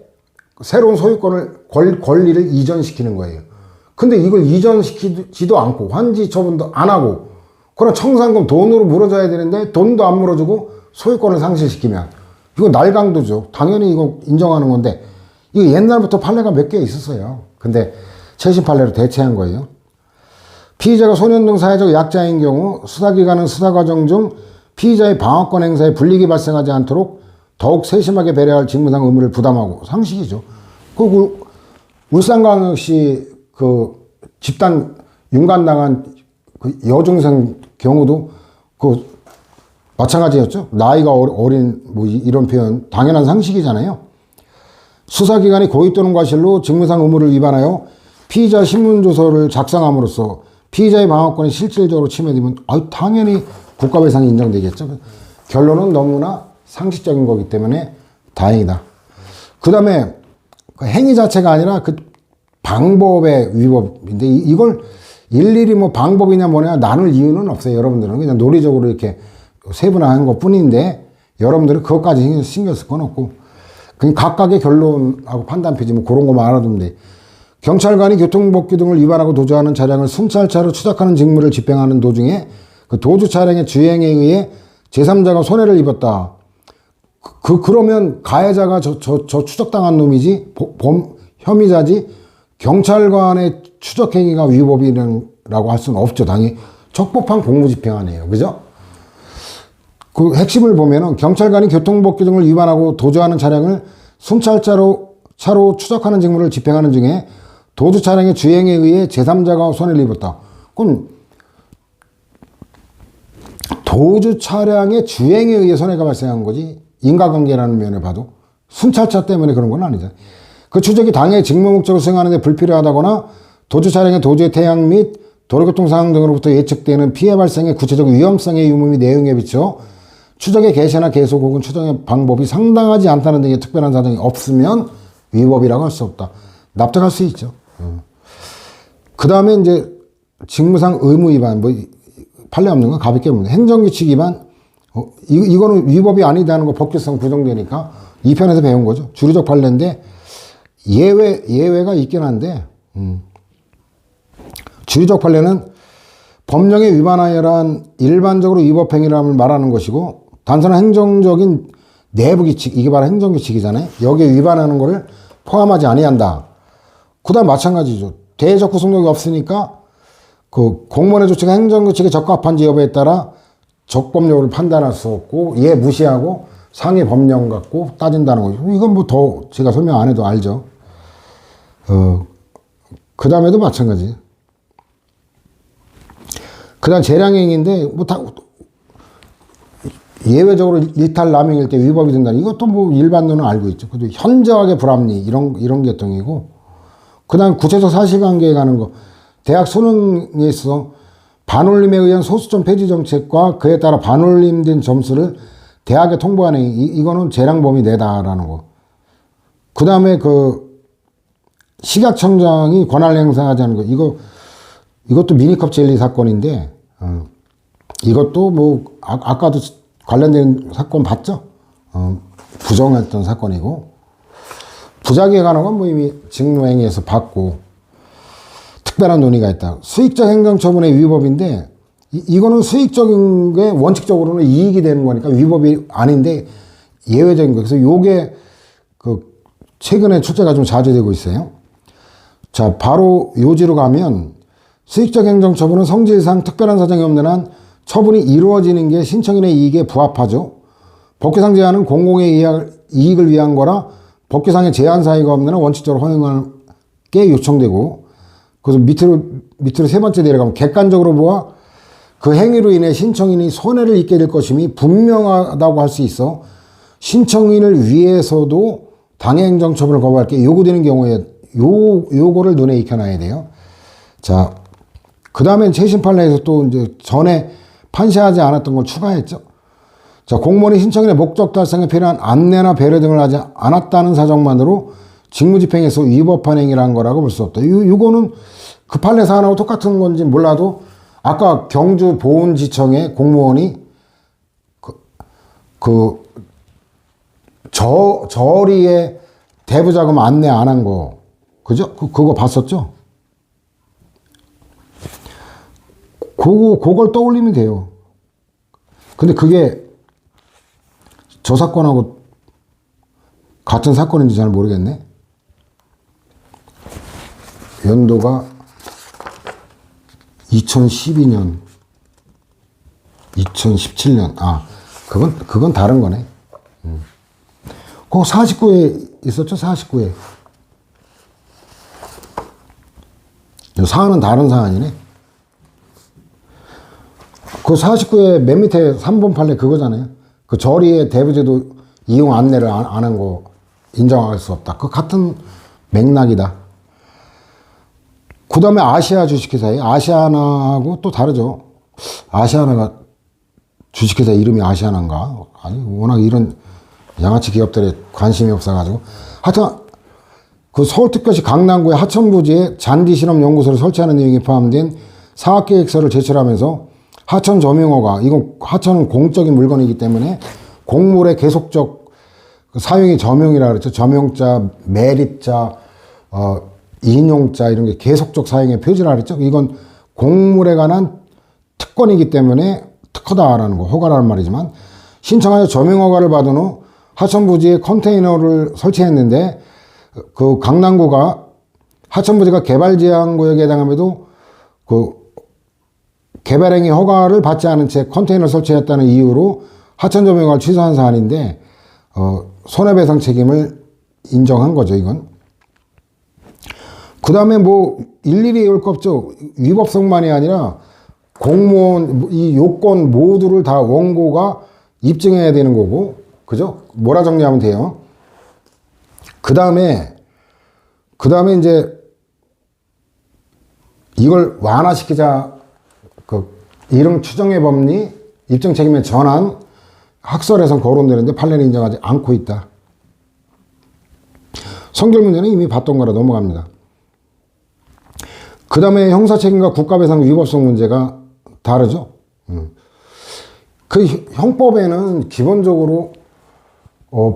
새로운 소유권을 권리를 이전시키는 거예요. 근데 이걸 이전시키지도 않고 환지 처분도 안 하고 그럼 청산금 돈으로 물어줘야 되는데 돈도 안 물어주고 소유권을 상실시키면 이거 날강도죠. 당연히 이거 인정하는 건데 이거 옛날부터 판례가 몇 개 있었어요. 근데 최신 판례로 대체한 거예요. 피의자가 소년 등 사회적 약자인 경우 수사기관은 수사과정 중 피의자의 방어권 행사에 불이익이 발생하지 않도록 더욱 세심하게 배려할 직무상 의무를 부담하고 상식이죠. 그 울산광역시 그 집단 윤관당한 그 여중생 경우도 그 마찬가지였죠. 나이가 어린 뭐 이런 표현 당연한 상식이잖아요. 수사기관이 고의 또는 과실로 직무상 의무를 위반하여 피의자 신문조서를 작성함으로써 피의자의 방어권이 실질적으로 침해되면 당연히 국가배상이 인정되겠죠. 결론은 너무나 상식적인 거기 때문에 다행이다. 그 다음에 그 행위 자체가 아니라 그 방법의 위법인데 이걸 일일이 뭐 방법이냐 뭐냐 나눌 이유는 없어요. 여러분들은 그냥 논리적으로 이렇게 세분화한 것 뿐인데 여러분들은 그것까지 신경 쓸 건 없고 그냥 각각의 결론하고 판단표지 뭐 그런 것만 알아두면 돼. 경찰관이 교통법규 등을 위반하고 도주하는 차량을 순찰차로 추적하는 직무를 집행하는 도중에 그 도주 차량의 주행에 의해 제3자가 손해를 입었다. 그러면 가해자가 저 추적당한 놈이지 혐의자지 경찰관의 추적행위가 위법이라고 할 수는 없죠. 당연히 적법한 공무집행 아니에요. 그죠? 그 핵심을 보면은 경찰관이 교통법규 등을 위반하고 도주하는 차량을 순찰차로 추적하는 직무를 집행하는 중에 도주 차량의 주행에 의해 제3자가 손해를 입었다. 그럼 도주 차량의 주행에 의해 손해가 발생한 거지 인과관계라는 면에 봐도 순찰차 때문에 그런 건 아니잖아요. 그 추적이 당해 직무 목적을 수행하는 데 불필요하다거나 도주 차량의 도주의 태양 및 도로교통 상황 등으로부터 예측되는 피해 발생의 구체적 위험성의 유무 및 내용에 비춰 추적의 개시나 계속 혹은 추적의 방법이 상당하지 않다는 등의 특별한 사정이 없으면 위법이라고 할 수 없다. 납득할 수 있죠. 그 다음에 이제 직무상 의무 위반, 뭐 판례 없는 건 가볍게 봅니다. 행정규칙 위반, 이거는 위법이 아니다는 거 법규상 부정되니까 2편에서 배운 거죠. 주류적 판례인데 예외가 있긴 한데 주류적 판례는 법령에 위반하여란 일반적으로 위법 행위를 말하는 것이고 단순한 행정적인 내부 규칙, 이게 바로 행정규칙이잖아요. 여기에 위반하는 것을 포함하지 아니한다. 그 다음 마찬가지죠. 대적 구속력이 없으니까 그 공무원의 조치가 행정규칙에 적합한지 여부에 따라 적법력을 판단할 수 없고 얘 무시하고 상위 법령 갖고 따진다는 거죠. 이건 뭐 더 제가 설명 안 해도 알죠. 그 다음에도 마찬가지. 그 다음 재량행위인데 뭐 다 예외적으로 일탈 남용일 때 위법이 된다는 이것도 뭐 일반론은 알고 있죠. 그래도 현저하게 불합리 이런 계통이고 그 다음 구체적 사실관계에 가는 거 대학 수능에 있어 반올림에 의한 소수점 폐지 정책과 그에 따라 반올림된 점수를 대학에 통보하는 이거는 재량범위 내다라는 거. 그 다음에 그 식약청장이 권한을 행사하자는 거. 이것도 미니컵 젤리 사건인데 이것도 뭐 아까도 관련된 사건 봤죠? 부정했던 사건이고 부작위에 관한 건 뭐 이미 직무행위에서 받고 특별한 논의가 있다. 수익적 행정처분의 위법인데 이거는 수익적인 게 원칙적으로는 이익이 되는 거니까 위법이 아닌데 예외적인 거. 그래서 요게 그 최근에 출제가 좀 자주 되고 있어요. 자, 바로 요지로 가면 수익적 행정처분은 성질상 특별한 사정이 없는 한 처분이 이루어지는 게 신청인의 이익에 부합하죠. 법규상 제한은 공공의 이익을 위한 거라 법규상의 제한 사유가 없는 한 원칙적으로 허용할 게 요청되고, 그래서 밑으로 세 번째 내려가면 객관적으로 보아 그 행위로 인해 신청인이 손해를 입게 될 것임이 분명하다고 할 수 있어 신청인을 위해서도 당해행정처분을 거부할 게 요구되는 경우에 요거를 눈에 익혀놔야 돼요. 자, 그 다음엔 최신 판례에서 또 이제 전에 판시하지 않았던 걸 추가했죠. 자, 공무원이 신청인의 목적 달성에 필요한 안내나 배려 등을 하지 않았다는 사정만으로 직무집행에서 위법한 행위를 한 거라고 볼 수 없다. 이거는 그 판례 사안하고 똑같은 건지 몰라도 아까 경주 보훈지청의 공무원이 저리에 대부자금 안내 안 한 거, 그죠? 그거 봤었죠? 그걸 떠올리면 돼요. 근데 그게 저 사건하고 같은 사건인지 잘 모르겠네. 연도가 2012년, 2017년. 아, 그건 다른 거네. 그거 49회 있었죠? 49회. 사안은 다른 사안이네. 그 49회 맨 밑에 3번 판례 그거잖아요. 그 저리의 대부제도 이용 안내를 안 한 거 인정할 수 없다. 그 같은 맥락이다. 그 다음에 아시아 주식회사에 아시아나하고 또 다르죠. 아시아나가 주식회사 이름이 아시아나인가? 아니, 워낙 이런 양아치 기업들에 관심이 없어가지고. 하여튼, 그 서울특별시 강남구의 하천부지에 잔디실험연구소를 설치하는 내용이 포함된 사업계획서를 제출하면서 하천 점용허가, 이건 하천은 공적인 물건이기 때문에 공물의 계속적 사용이 점용이라 그랬죠. 점용자, 매립자, 인용자 이런 게 계속적 사용의 표지라 그랬죠. 이건 공물에 관한 특권이기 때문에 특허다라는 거, 허가라는 말이지만 신청하여 점용허가를 받은 후 하천부지에 컨테이너를 설치했는데 그 강남구가 하천부지가 개발제한구역에 해당함에도 그 개발행위 허가를 받지 않은 채 컨테이너를 설치했다는 이유로 하천점용허가를 취소한 사안인데 손해배상 책임을 인정한 거죠, 이건. 그 다음에 뭐 일일이 외울 거 없죠. 위법성만이 아니라 공무원 이 요건 모두를 다 원고가 입증해야 되는 거고, 그죠? 뭐라 정리하면 돼요. 그 다음에 이제 이걸 완화시키자. 그 이름 추정의 법리 입증 책임의 전환 학설에선 거론되는데 판례는 인정하지 않고 있다. 성결 문제는 이미 봤던 거라 넘어갑니다. 그 다음에 형사책임과 국가배상 위법성 문제가 다르죠. 그 형법에는 기본적으로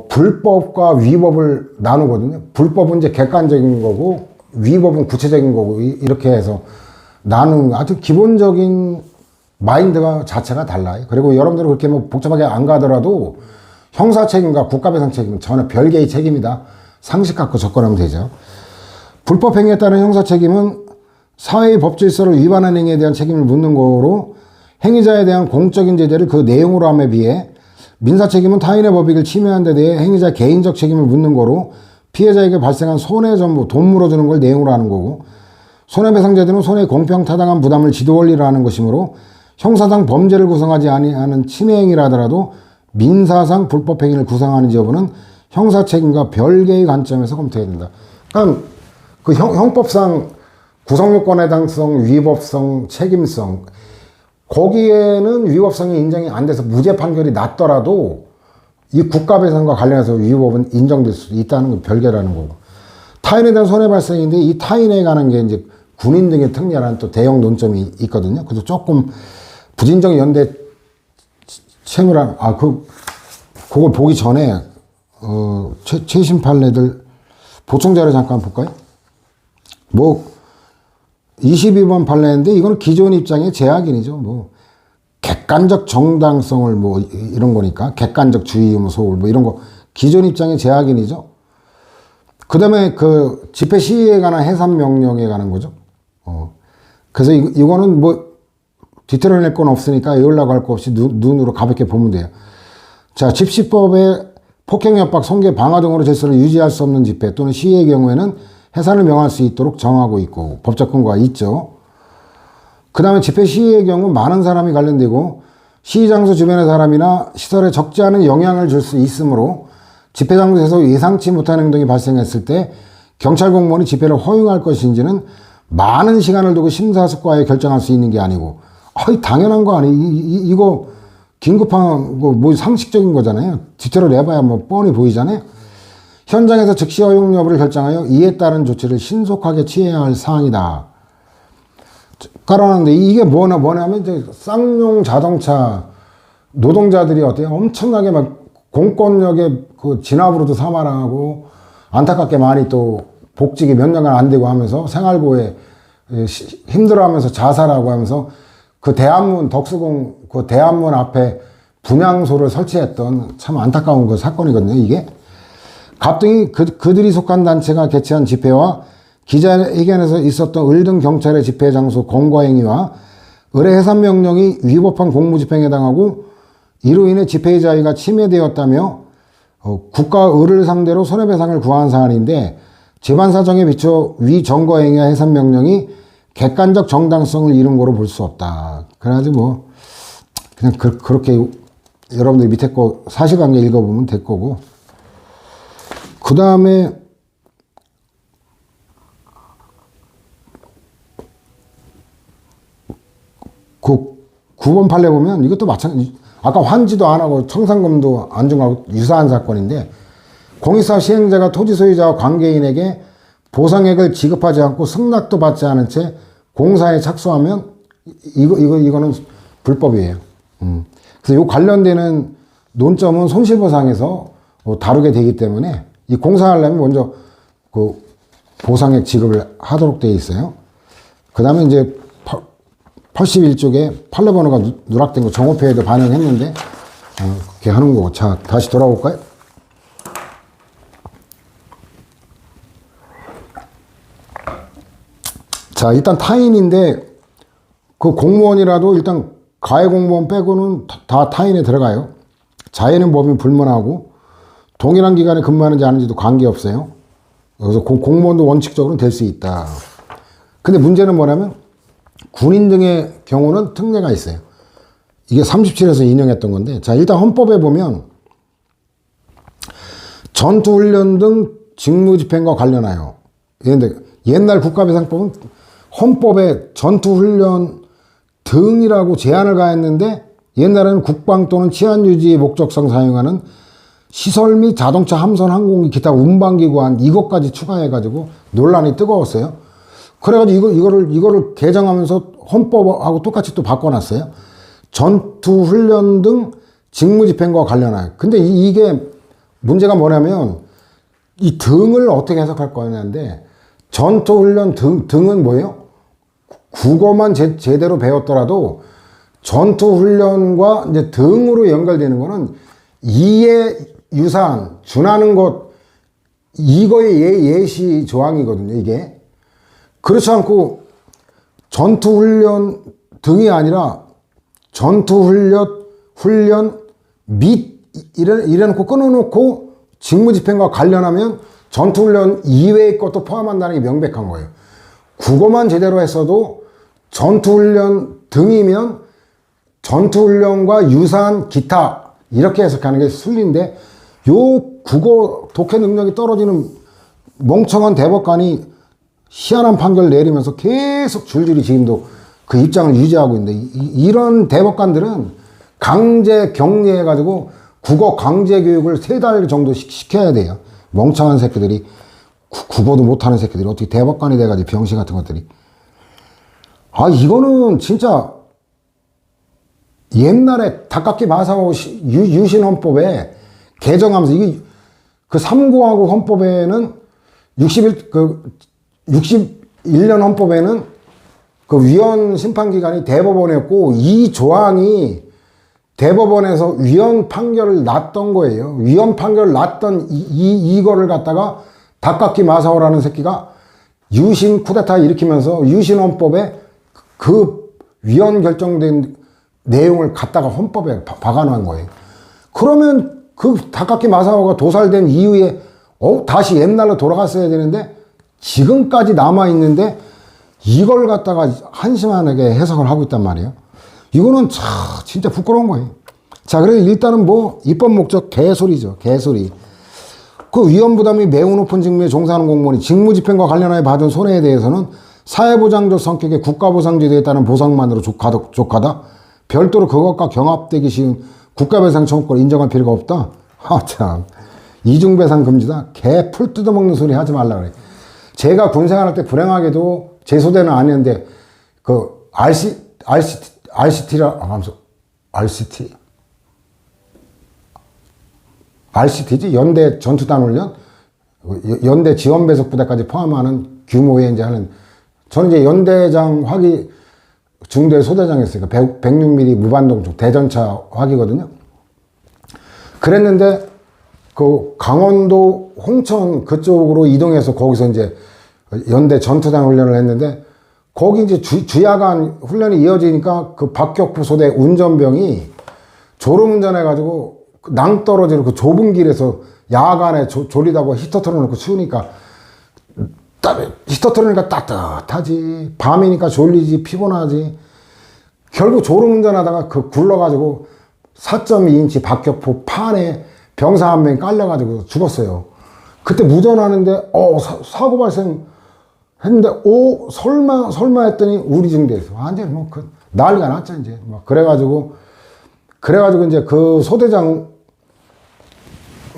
불법과 위법을 나누거든요. 불법은 이제 객관적인 거고 위법은 구체적인 거고 이렇게 해서 나는 아주 기본적인 마인드가 자체가 달라요. 그리고 여러분들은 그렇게 뭐 복잡하게 안 가더라도 형사 책임과 국가배상 책임은 전혀 별개의 책임이다. 상식 갖고 접근하면 되죠. 불법 행위에 따른 형사 책임은 사회의 법질서를 위반한 행위에 대한 책임을 묻는 거로 행위자에 대한 공적인 제재를 그 내용으로 함에 비해 민사 책임은 타인의 법익을 침해한 데 대해 행위자 개인적 책임을 묻는 거로 피해자에게 발생한 손해 전부 돈 물어주는 걸 내용으로 하는 거고, 손해배상제도는 손해의 공평 타당한 부담을 지도 원리로 하는 것이므로 형사상 범죄를 구성하지 아니하는 침해행위라 하더라도 민사상 불법행위를 구성하는지 여부는 형사책임과 별개의 관점에서 검토해야 된다. 그러니까 그 형법상 구성요건 해당성, 위법성, 책임성 거기에는 위법성이 인정이 안 돼서 무죄 판결이 났더라도 이 국가배상과 관련해서 위법은 인정될 수 있다는 건 별개라는 거고. 타인에 대한 손해발생인데 이 타인에 관한 게 이제 군인 등의 특례라는 또 대형 논점이 있거든요. 그래서 조금 부진적 연대 채무란, 그걸 보기 전에, 최신 판례들 보충자료 잠깐 볼까요? 22번 판례인데 이건 기존 입장의 재확인이죠. 객관적 정당성을 이런 거니까 객관적 주의 의무 소홀 이런 거 기존 입장의 재확인이죠. 그 다음에 그 집회 시위에 관한 해산 명령에 관한 거죠. 그래서 이거는 뒤틀어 낼 건 없으니까 외우려고 할 거 없이 눈으로 가볍게 보면 돼요. 자, 집시법에 폭행, 협박, 성계, 방화 등으로 질서를 유지할 수 없는 집회 또는 시위의 경우에는 해산을 명할 수 있도록 정하고 있고 법적 근거가 있죠. 그 다음에 집회 시위의 경우 많은 사람이 관련되고 시위 장소 주변의 사람이나 시설에 적지 않은 영향을 줄 수 있으므로 집회 장소에서 예상치 못한 행동이 발생했을 때 경찰 공무원이 집회를 허용할 것인지는 많은 시간을 두고 심사숙고하여 결정할 수 있는 게 아니고 당연한 거 아니에요. 이거 긴급한 거 상식적인 거잖아요. 뒤틀어 내봐야 뻔히 보이잖아요. 현장에서 즉시 허용 여부를 결정하여 이에 따른 조치를 신속하게 취해야 할 사항이다. 깔아놨는데 이게 뭐냐면 이제 쌍용 자동차 노동자들이 어때요? 엄청나게 공권력의 그 진압으로도 사망하고 안타깝게 많이 또 복직이 몇 년간 안 되고 하면서 생활고에 힘들어하면서 자살하고 하면서 그 대한문 덕수궁 그 대한문 앞에 분향소를 설치했던 참 안타까운 그 사건이거든요. 이게 갑등이 그들이 속한 단체가 개최한 집회와 기자회견에서 있었던 을등 경찰의 집회 장소 공과 행위와 을의 해산 명령이 위법한 공무집행에 해당하고 이로 인해 집회의 자유가 침해되었다며 국가 을을 상대로 손해배상을 구한 사안인데 재반 사정에 비춰 위 정거 행위와 해산 명령이 객관적 정당성을 잃은 거로 볼 수 없다. 그래가지고 그냥 그렇게 여러분들 밑에 거 사실관계 읽어보면 될 거고. 그 다음에 그 9번 판례 보면 이것도 마찬가지. 아까 환지도 안 하고 청산금도 안 준 거하고 유사한 사건인데 공익사업 시행자가 토지 소유자와 관계인에게 보상액을 지급하지 않고 승낙도 받지 않은 채 공사에 착수하면 이거는 불법이에요. 그래서 이 관련되는 논점은 손실보상에서 다루게 되기 때문에 이 공사하려면 먼저 그 보상액 지급을 하도록 되어 있어요. 그 다음에 이제 81쪽에 판례 번호가 누락된 거 정호표에도 반영했는데 그렇게 하는 거고. 자, 다시 돌아올까요? 자, 일단 타인인데 그 공무원이라도 일단 가해 공무원 빼고는 다 타인에 들어가요. 자해는 법인 불문하고 동일한 기간에 근무하는지 아닌지도 관계없어요. 그래서 공무원도 원칙적으로는 될 수 있다. 근데 문제는 뭐냐면 군인 등의 경우는 특례가 있어요. 이게 37에서 인용했던 건데, 자, 일단 헌법에 보면 전투훈련 등 직무집행과 관련하여, 그런데 옛날 국가배상법은 헌법에 전투훈련 등이라고 제한을 가했는데 옛날에는 국방 또는 치안유지의 목적성 사용하는 시설 및 자동차, 함선, 항공기, 기타 운반기구 한 이것까지 추가해가지고 논란이 뜨거웠어요. 그래가지고 이거를 개정하면서 헌법하고 똑같이 또 바꿔놨어요. 전투훈련 등 직무집행과 관련하여. 근데 이게 문제가 뭐냐면 이 등을 어떻게 해석할 거냐인데 전투훈련 등은 뭐예요? 국어만 제대로 배웠더라도 전투훈련과 이제 등으로 연결되는 거는 이에 유사한, 준하는 것, 이거의 예시 조항이거든요, 이게. 그렇지 않고 전투훈련 등이 아니라 전투훈련 및 이래놓고 끊어놓고 직무집행과 관련하면 전투훈련 이외의 것도 포함한다는 게 명백한 거예요. 국어만 제대로 했어도 전투훈련 등이면 전투훈련과 유사한 기타 이렇게 해석하는 게 순리인데 요 국어 독해 능력이 떨어지는 멍청한 대법관이 희한한 판결 내리면서 계속 줄줄이 지금도 그 입장을 유지하고 있는데 이런 대법관들은 강제 격리해가지고 국어 강제 교육을 3달 정도 시켜야 돼요. 멍청한 새끼들이 국어도 못하는 새끼들이 어떻게 대법관이 돼가지고 병신 같은 것들이. 아 이거는 진짜 옛날에 다카키 마사오 유신헌법에 개정하면서 이게 그 3공화국 헌법에는 61년 헌법에는 그 위헌 심판기관이 대법원이었고 이 조항이 대법원에서 위헌 판결을 났던 거예요. 위헌 판결을 났던 이거를 갖다가 다카키 마사오라는 새끼가 유신 쿠데타 일으키면서 유신헌법에 그 위헌 결정된 내용을 갖다가 헌법에 박아놓은 거예요. 그러면 그 다카키 마사오가 도살된 이후에 다시 옛날로 돌아갔어야 되는데 지금까지 남아있는데 이걸 갖다가 한심하게 해석을 하고 있단 말이에요. 이거는 진짜 부끄러운 거예요. 자, 그래서 일단은 뭐 입법 목적 개소리죠. 개소리. 그 위헌 부담이 매우 높은 직무에 종사하는 공무원이 직무집행과 관련하여 받은 손해에 대해서는 사회보장적 성격의 국가보상제도에 따른 보상만으로 족하다. 별도로 그것과 경합되기 쉬운 국가배상 청구권을 인정할 필요가 없다. 참. 이중배상 금지다. 개 풀 뜯어먹는 소리 하지 말라 그래. 제가 군생활할 때 불행하게도 제 소대는 아니었는데 그 RCT지? 연대 전투단 훈련? 연대 지원배속 부대까지 포함하는 규모의 이제 하는, 저는 이제 연대장 화기 중대 소대장이었으니까 106mm 무반동 대전차 화기거든요. 그랬는데 그 강원도 홍천 그쪽으로 이동해서 거기서 이제 연대 전투단 훈련을 했는데 거기 이제 주야간 훈련이 이어지니까 그 박격부 소대 운전병이 졸음운전해가지고 낭떠러지로 그 좁은 길에서 야간에 졸리다고 히터 틀어놓고 추우니까 히터 틀어놓으니까 따뜻하지. 밤이니까 졸리지, 피곤하지. 결국 졸음운전하다가 그 굴러가지고 4.2인치 박격포 판에 병사 한 명이 깔려가지고 죽었어요. 그때 무전하는데 사고 발생 했는데 설마 했더니 우리 중대에서 완전히 뭐 그 난리가 났죠 이제. 막 그래가지고 이제 그 소대장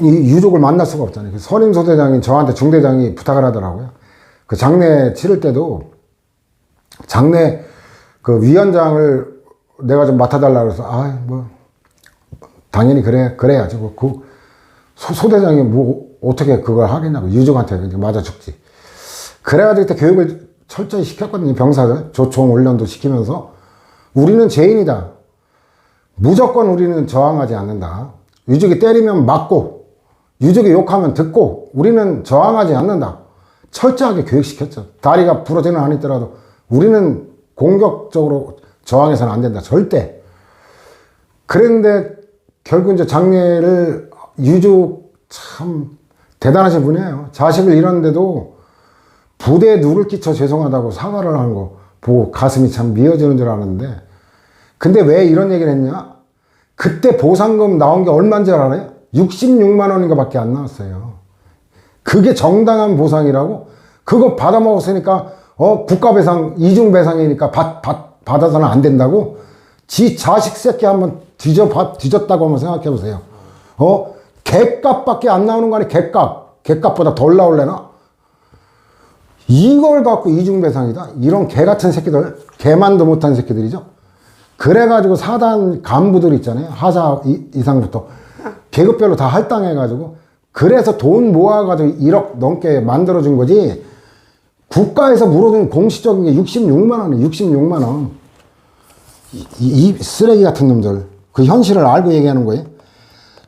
이 유족을 만날 수가 없잖아요. 그 선임 소대장이 저한테 중대장이 부탁을 하더라고요. 그 장례 치를 때도 장례 그 위원장을 내가 좀 맡아달라고 해서 뭐 당연히 그래야지. 그 소대장이 뭐 어떻게 그걸 하겠냐고 유족한테 맞아 죽지. 그래가지고 그때 교육을 철저히 시켰거든요. 병사들 조총 훈련도 시키면서 우리는 죄인이다. 무조건 우리는 저항하지 않는다. 유족이 때리면 맞고 유족이 욕하면 듣고 우리는 저항하지 않는다. 철저하게 교육시켰죠. 다리가 부러지는 한 있더라도 우리는 공격적으로 저항해서는 안 된다. 절대. 그랬는데 결국 이제 장례를 유족 참 대단하신 분이에요. 자식을 잃었는데도 부대에 누를 끼쳐 죄송하다고 사과를 하는 거 보고 가슴이 참 미어지는 줄 알았는데 근데 왜 이런 얘기를 했냐? 그때 보상금 나온 게 얼마인 줄 알아요? 66만 원인가 밖에 안 나왔어요. 그게 정당한 보상이라고? 그거 받아먹었으니까 국가배상, 이중배상이니까 받아서는 안 된다고? 지 자식 새끼 한번 뒤졌다고 한번 생각해 보세요. 객값밖에 안 나오는 거 아니야? 객값보다 덜 나올래나? 이걸 갖고 이중배상이다? 이런 개 같은 새끼들, 개만도 못한 새끼들이죠. 그래가지고 사단 간부들 있잖아요. 하사 이상부터 계급별로 다 할당해가지고 그래서 돈 모아가지고 1억 넘게 만들어준 거지. 국가에서 물어준 공식적인 게 66만 원이에요. 66만 원. 이 쓰레기 같은 놈들. 그 현실을 알고 얘기하는 거예요.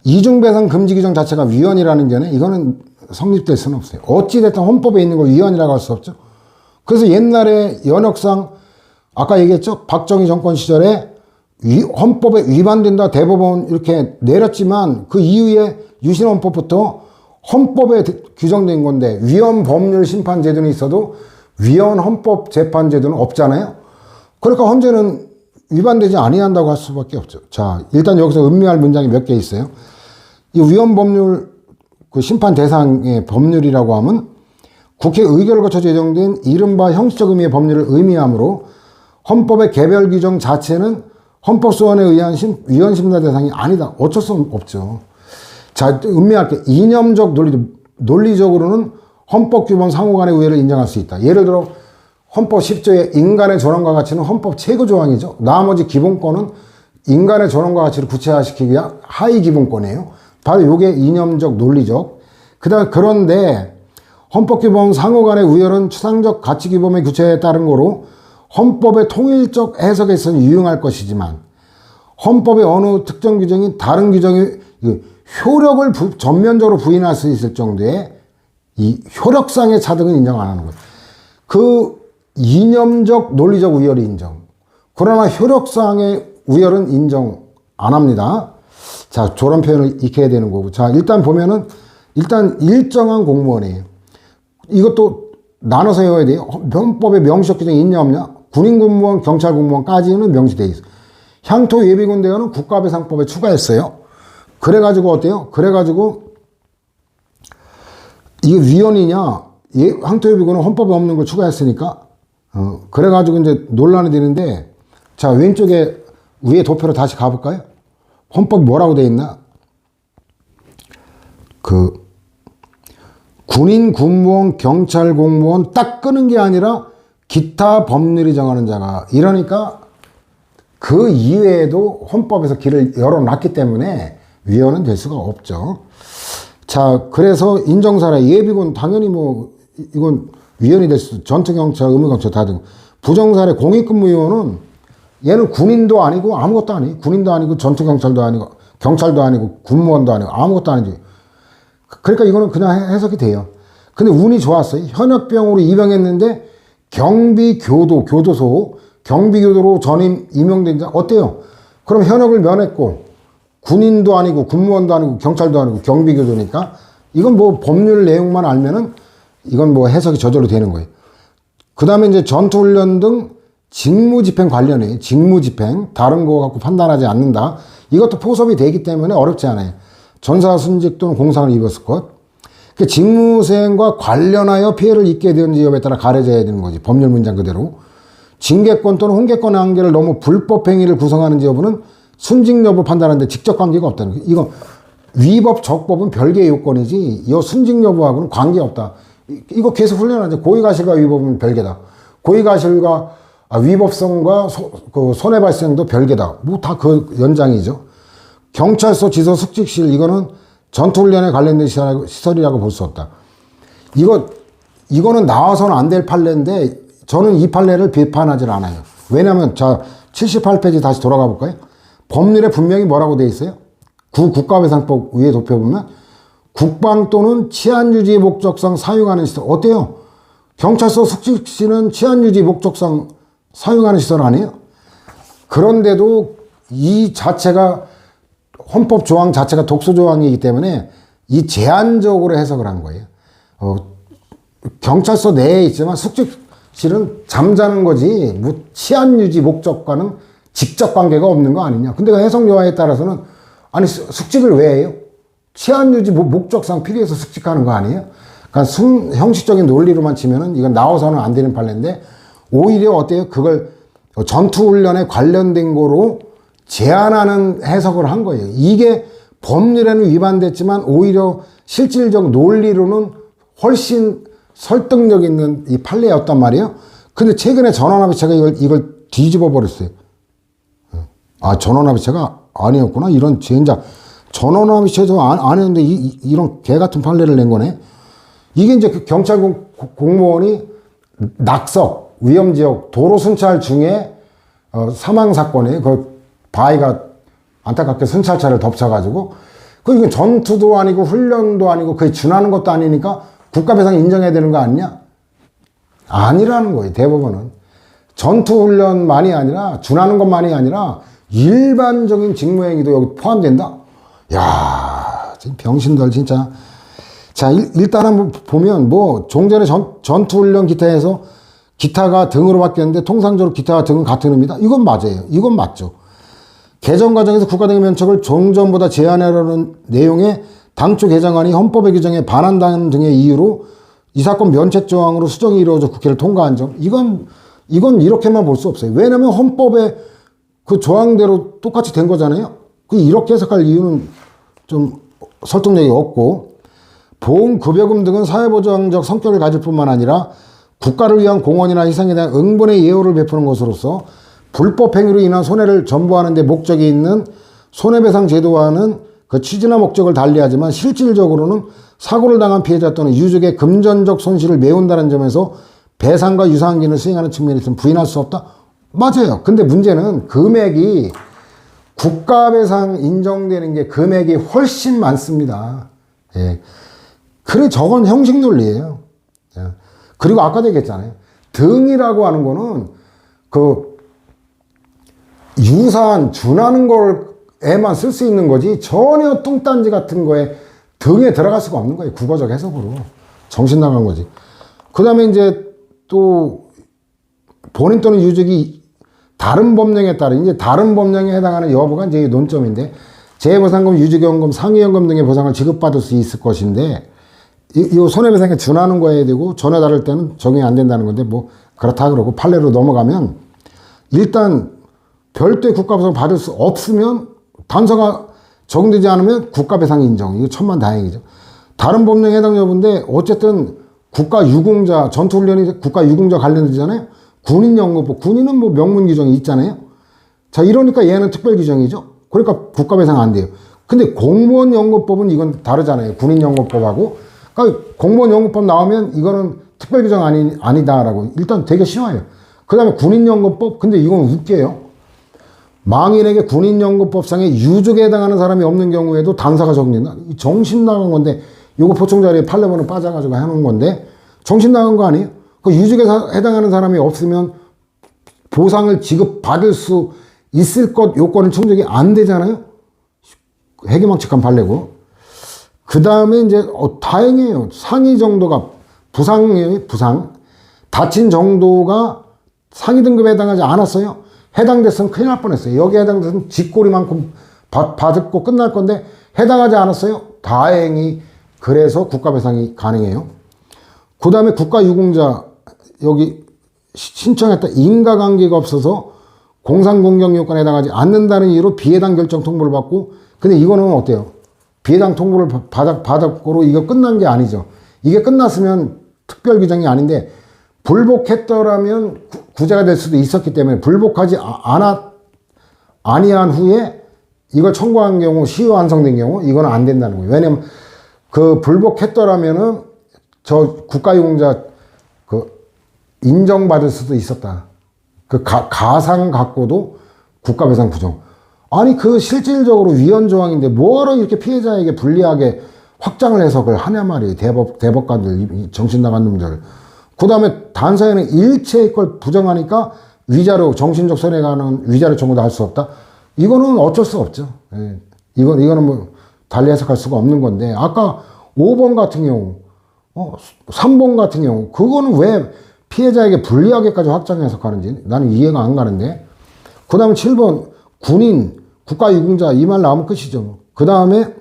이중배상 금지 규정 자체가 위헌이라는 게 이거는 성립될 수는 없어요. 어찌됐든 헌법에 있는 걸 위헌이라고 할 수 없죠. 그래서 옛날에 연역상 아까 얘기했죠. 박정희 정권 시절에 헌법에 위반된다 대법원 이렇게 내렸지만 그 이후에 유신헌법부터 헌법에 규정된 건데 위헌 법률 심판제도는 있어도 위헌 헌법 재판제도는 없잖아요. 그러니까 헌재는 위반되지 아니한다고 할 수밖에 없죠. 자, 일단 여기서 음미할 문장이 몇 개 있어요. 이 위헌 법률 그 심판 대상의 법률이라고 하면 국회 의결을 거쳐 제정된 이른바 형식적 의미의 법률을 의미하므로 헌법의 개별 규정 자체는 헌법소원에 의한 위헌심사 대상이 아니다. 어쩔 수 없죠. 자, 음미할게. 이념적 논리적으로는 헌법규범 상호간의 우애를 인정할 수 있다. 예를 들어 헌법 10조의 인간의 존엄과 가치는 헌법 최고 조항이죠. 나머지 기본권은 인간의 존엄과 가치를 구체화시키기 위한 하위 기본권이에요. 바로 이게 이념적 논리적. 그런데 헌법규범 상호간의 우열은 추상적 가치규범의 규칙에 따른 거로 헌법의 통일적 해석에 있어서 유용할 것이지만 헌법의 어느 특정 규정이 다른 규정의 효력을 전면적으로 부인할 수 있을 정도의 이 효력상의 차등은 인정 안 하는 거예요. 그 이념적 논리적 우열이 인정. 그러나 효력상의 우열은 인정 안 합니다. 자, 저런 표현을 익혀야 되는 거고. 자, 일단 보면은 일단 일정한 공무원이에요. 이것도 나눠서 외워야 돼요. 헌법에 명시적 규정이 있냐 없냐? 군인 공무원, 경찰 공무원까지는 명시되어 있어요. 향토 예비군 대원은 국가배상법에 추가했어요. 그래가지고 어때요? 그래가지고 이게 위헌이냐? 향토 예비군은 헌법에 없는 걸 추가했으니까 그래가지고 이제 논란이 되는데, 자, 왼쪽에 위에 도표로 다시 가볼까요? 헌법 뭐라고 되어 있나? 군인, 군무원, 경찰 공무원 딱 끄는 게 아니라 기타 법률이 정하는 자가, 이러니까 그 이외에도 헌법에서 길을 열어놨기 때문에 위헌은 될 수가 없죠. 자, 그래서 인정사례 예비군 당연히 뭐 이건 위헌이 될 수, 전투경찰, 의무경찰 다 되고, 부정사례 공익근무위원은 얘는 군인도 아니고 아무것도 아니에요. 군인도 아니고 전투경찰도 아니고 경찰도 아니고 군무원도 아니고 아무것도 아니지. 그러니까 이거는 그냥 해석이 돼요. 근데 운이 좋았어요. 현역병으로 입영했는데 교도소 경비교도로 전임 임용된 자 어때요? 그럼 현역을 면했고 군인도 아니고 군무원도 아니고 경찰도 아니고 경비교도니까 이건 뭐 법률 내용만 알면은 이건 뭐 해석이 저절로 되는 거예요. 그 다음에 이제 전투훈련 등 직무집행 관련해. 직무집행. 다른 거 갖고 판단하지 않는다. 이것도 포섭이 되기 때문에 어렵지 않아요. 전사 순직 또는 공상을 입었을 것. 그 직무수행과 관련하여 피해를 입게 되는지 여부에 따라 가려져야 되는 거지. 법률 문장 그대로. 징계권 또는 훈계권의 한계를 넘어 불법 행위를 구성하는지 여부는 순직 여부 판단하는데 직접 관계가 없다는 거예요. 이거 위법, 적법은 별개의 요건이지 이 순직 여부하고는 관계없다. 이거 계속 훈련하죠. 고의가실과 위법은 별개다. 고의가실과 위법성과 손해발생도 별개다. 뭐 다 그 연장이죠. 경찰서 지서 숙직실 이거는 전투훈련에 관련된 시설이라고 볼 수 없다. 이거는 나와서는 안 될 판례인데 저는 이 판례를 비판하지 않아요. 왜냐하면 자 78페이지 다시 돌아가 볼까요? 법률에 분명히 뭐라고 되어 있어요? 국가배상법 위에 도표 보면 국방 또는 치안유지 목적상 사용하는 시설 어때요? 경찰서 숙직실은 치안유지 목적상 사용하는 시설 아니에요? 그런데도 이 자체가 헌법 조항 자체가 독소 조항이기 때문에 이 제한적으로 해석을 한 거예요. 경찰서 내에 있지만 숙직실은 잠자는 거지 뭐 치안유지 목적과는 직접 관계가 없는 거 아니냐. 근데 그 해석 요하에 따라서는 아니 숙직을 왜 해요? 치안유지 목적상 필요해서 숙직하는 거 아니에요? 그러니까 형식적인 논리로만 치면은 이건 나와서는 안 되는 판례인데 오히려 어때요? 그걸 전투훈련에 관련된 거로 제한하는 해석을 한 거예요. 이게 법률에는 위반됐지만 오히려 실질적 논리로는 훨씬 설득력 있는 이 판례였단 말이에요. 근데 최근에 전원합의체가 이걸 뒤집어 버렸어요. 아, 전원합의체가 아니었구나. 이런 젠장. 전원합의체도 안 했는데 이런 개 같은 판례를 낸 거네. 이게 이제 그 경찰 공무원이 낙석, 위험지역, 도로 순찰 중에 사망 사건이에요. 그 바위가 안타깝게 순찰차를 덮쳐가지고 이건 전투도 아니고 훈련도 아니고 그게 준하는 것도 아니니까 국가배상 인정해야 되는 거 아니냐? 아니라는 거예요. 대법원은. 전투훈련만이 아니라 준하는 것만이 아니라 일반적인 직무행위도 여기 포함된다? 야, 병신들 진짜. 자, 일단 한번 보면 뭐 종전에 전투훈련 기타에서 기타가 등으로 바뀌었는데 통상적으로 기타와 등은 같은 의미다. 이건 맞아요. 이건 맞죠. 개정 과정에서 국가등의 면책을 종전보다 제한하려는 내용의 당초 개정안이 헌법의 규정에 반한다는 등의 이유로 이 사건 면책 조항으로 수정이 이루어져 국회를 통과한 점. 이건 이건 이렇게만 볼 수 없어요. 왜냐면 헌법에 그 조항대로 똑같이 된 거잖아요. 그 이렇게 해석할 이유는 좀 설득력이 없고, 보험급여금 등은 사회보장적 성격을 가질 뿐만 아니라 국가를 위한 공헌이나 희생에 대한 응분의 예우를 베푸는 것으로서 불법 행위로 인한 손해를 전부하는 데 목적이 있는 손해배상 제도와는 그 취지나 목적을 달리하지만 실질적으로는 사고를 당한 피해자 또는 유족의 금전적 손실을 메운다는 점에서 배상과 유사한 기능을 수행하는 측면에 있으면 부인할 수 없다? 맞아요. 근데 문제는 금액이 국가배상 인정되는 게 금액이 훨씬 많습니다. 예. 그래, 저건 형식 논리예요. 예. 그리고 아까도 얘기했잖아요. 등이라고 하는 거는 그 유사한 준하는 걸에만 쓸 수 있는 거지 전혀 뚱딴지 같은 거에 등에 들어갈 수가 없는 거예요. 국어적 해석으로. 정신 나간 거지. 그 다음에 이제 또 본인 또는 유족이 다른 법령에 따른 이제 다른 법령에 해당하는 여부가 이제 논점인데, 재해보상금, 유족연금, 상해연금 등의 보상을 지급받을 수 있을 것인데, 이 손해배상에 준하는 거에 되고 전혀 다를 때는 적용이 안 된다는 건데, 뭐 그렇다 그러고 판례로 넘어가면 일단 별도의 국가배상 받을 수 없으면 단서가 적용되지 않으면 국가배상 인정. 이거 천만다행이죠. 다른 법령에 해당 여부인데 어쨌든 국가유공자, 전투훈련이 국가유공자 관련되잖아요. 군인연금법, 군인은 뭐 명문 규정이 있잖아요. 자, 이러니까 얘는 특별 규정이죠. 그러니까 국가배상 안 돼요. 근데 공무원연금법은 이건 다르잖아요. 군인연금법하고. 그러니까 공무원연금법 나오면 이거는 특별 규정 아니다라고 일단 되게 쉬워요. 그 다음에 군인연금법, 근데 이건 웃겨요. 망인에게 군인연금법상의 유족에 해당하는 사람이 없는 경우에도 단사가 적용된다. 정신 나간 건데, 요거 보충 자리에 판례번호 빠져가지고 해놓은 건데, 정신 나간 거 아니에요? 그 유족에 해당하는 사람이 없으면 보상을 지급받을 수 있을 것 요건은 충족이 안 되잖아요? 해괴망측한 판례고. 그 다음에 이제, 다행이에요. 상위 정도가 부상이에요, 부상. 다친 정도가 상위 등급에 해당하지 않았어요. 해당됐으면 큰일 날 뻔했어요. 여기에 해당됐으면 쥐꼬리만큼 받고 끝날 건데 해당하지 않았어요. 다행히 그래서 국가배상이 가능해요. 그 다음에 국가유공자 여기 신청했다 인과관계가 없어서 공상공경요건에 해당하지 않는다는 이유로 비해당 결정 통보를 받고, 근데 이거는 어때요? 비해당 통보를 받았고로 이거 끝난 게 아니죠. 이게 끝났으면 특별 규정이 아닌데 불복했더라면 구제가 될 수도 있었기 때문에 불복하지 아니한 후에 이걸 청구한 경우 시효 완성된 경우 이거는 안 된다는 거예요. 왜냐면 그 불복했더라면은 저 국가유공자 그 인정받을 수도 있었다. 그 가상 갖고도 국가배상 부정. 아니 그 실질적으로 위헌 조항인데 뭐하러 이렇게 피해자에게 불리하게 확장을 해석을 하냐 말이에요. 대법관들 정신 나간 놈들. 그 다음에 단서에는 일체의 걸 부정하니까 위자료, 정신적 손해가 가는 위자료 청구도 할 수 없다. 이거는 어쩔 수 없죠. 예. 이거는 뭐 달리 해석할 수가 없는 건데, 아까 5번 같은 경우, 3번 같은 경우, 그거는 왜 피해자에게 불리하게까지 확장 해석하는지 나는 이해가 안 가는데, 그 다음에 7번, 군인, 국가유공자, 이 말 나오면 끝이죠. 그 다음에,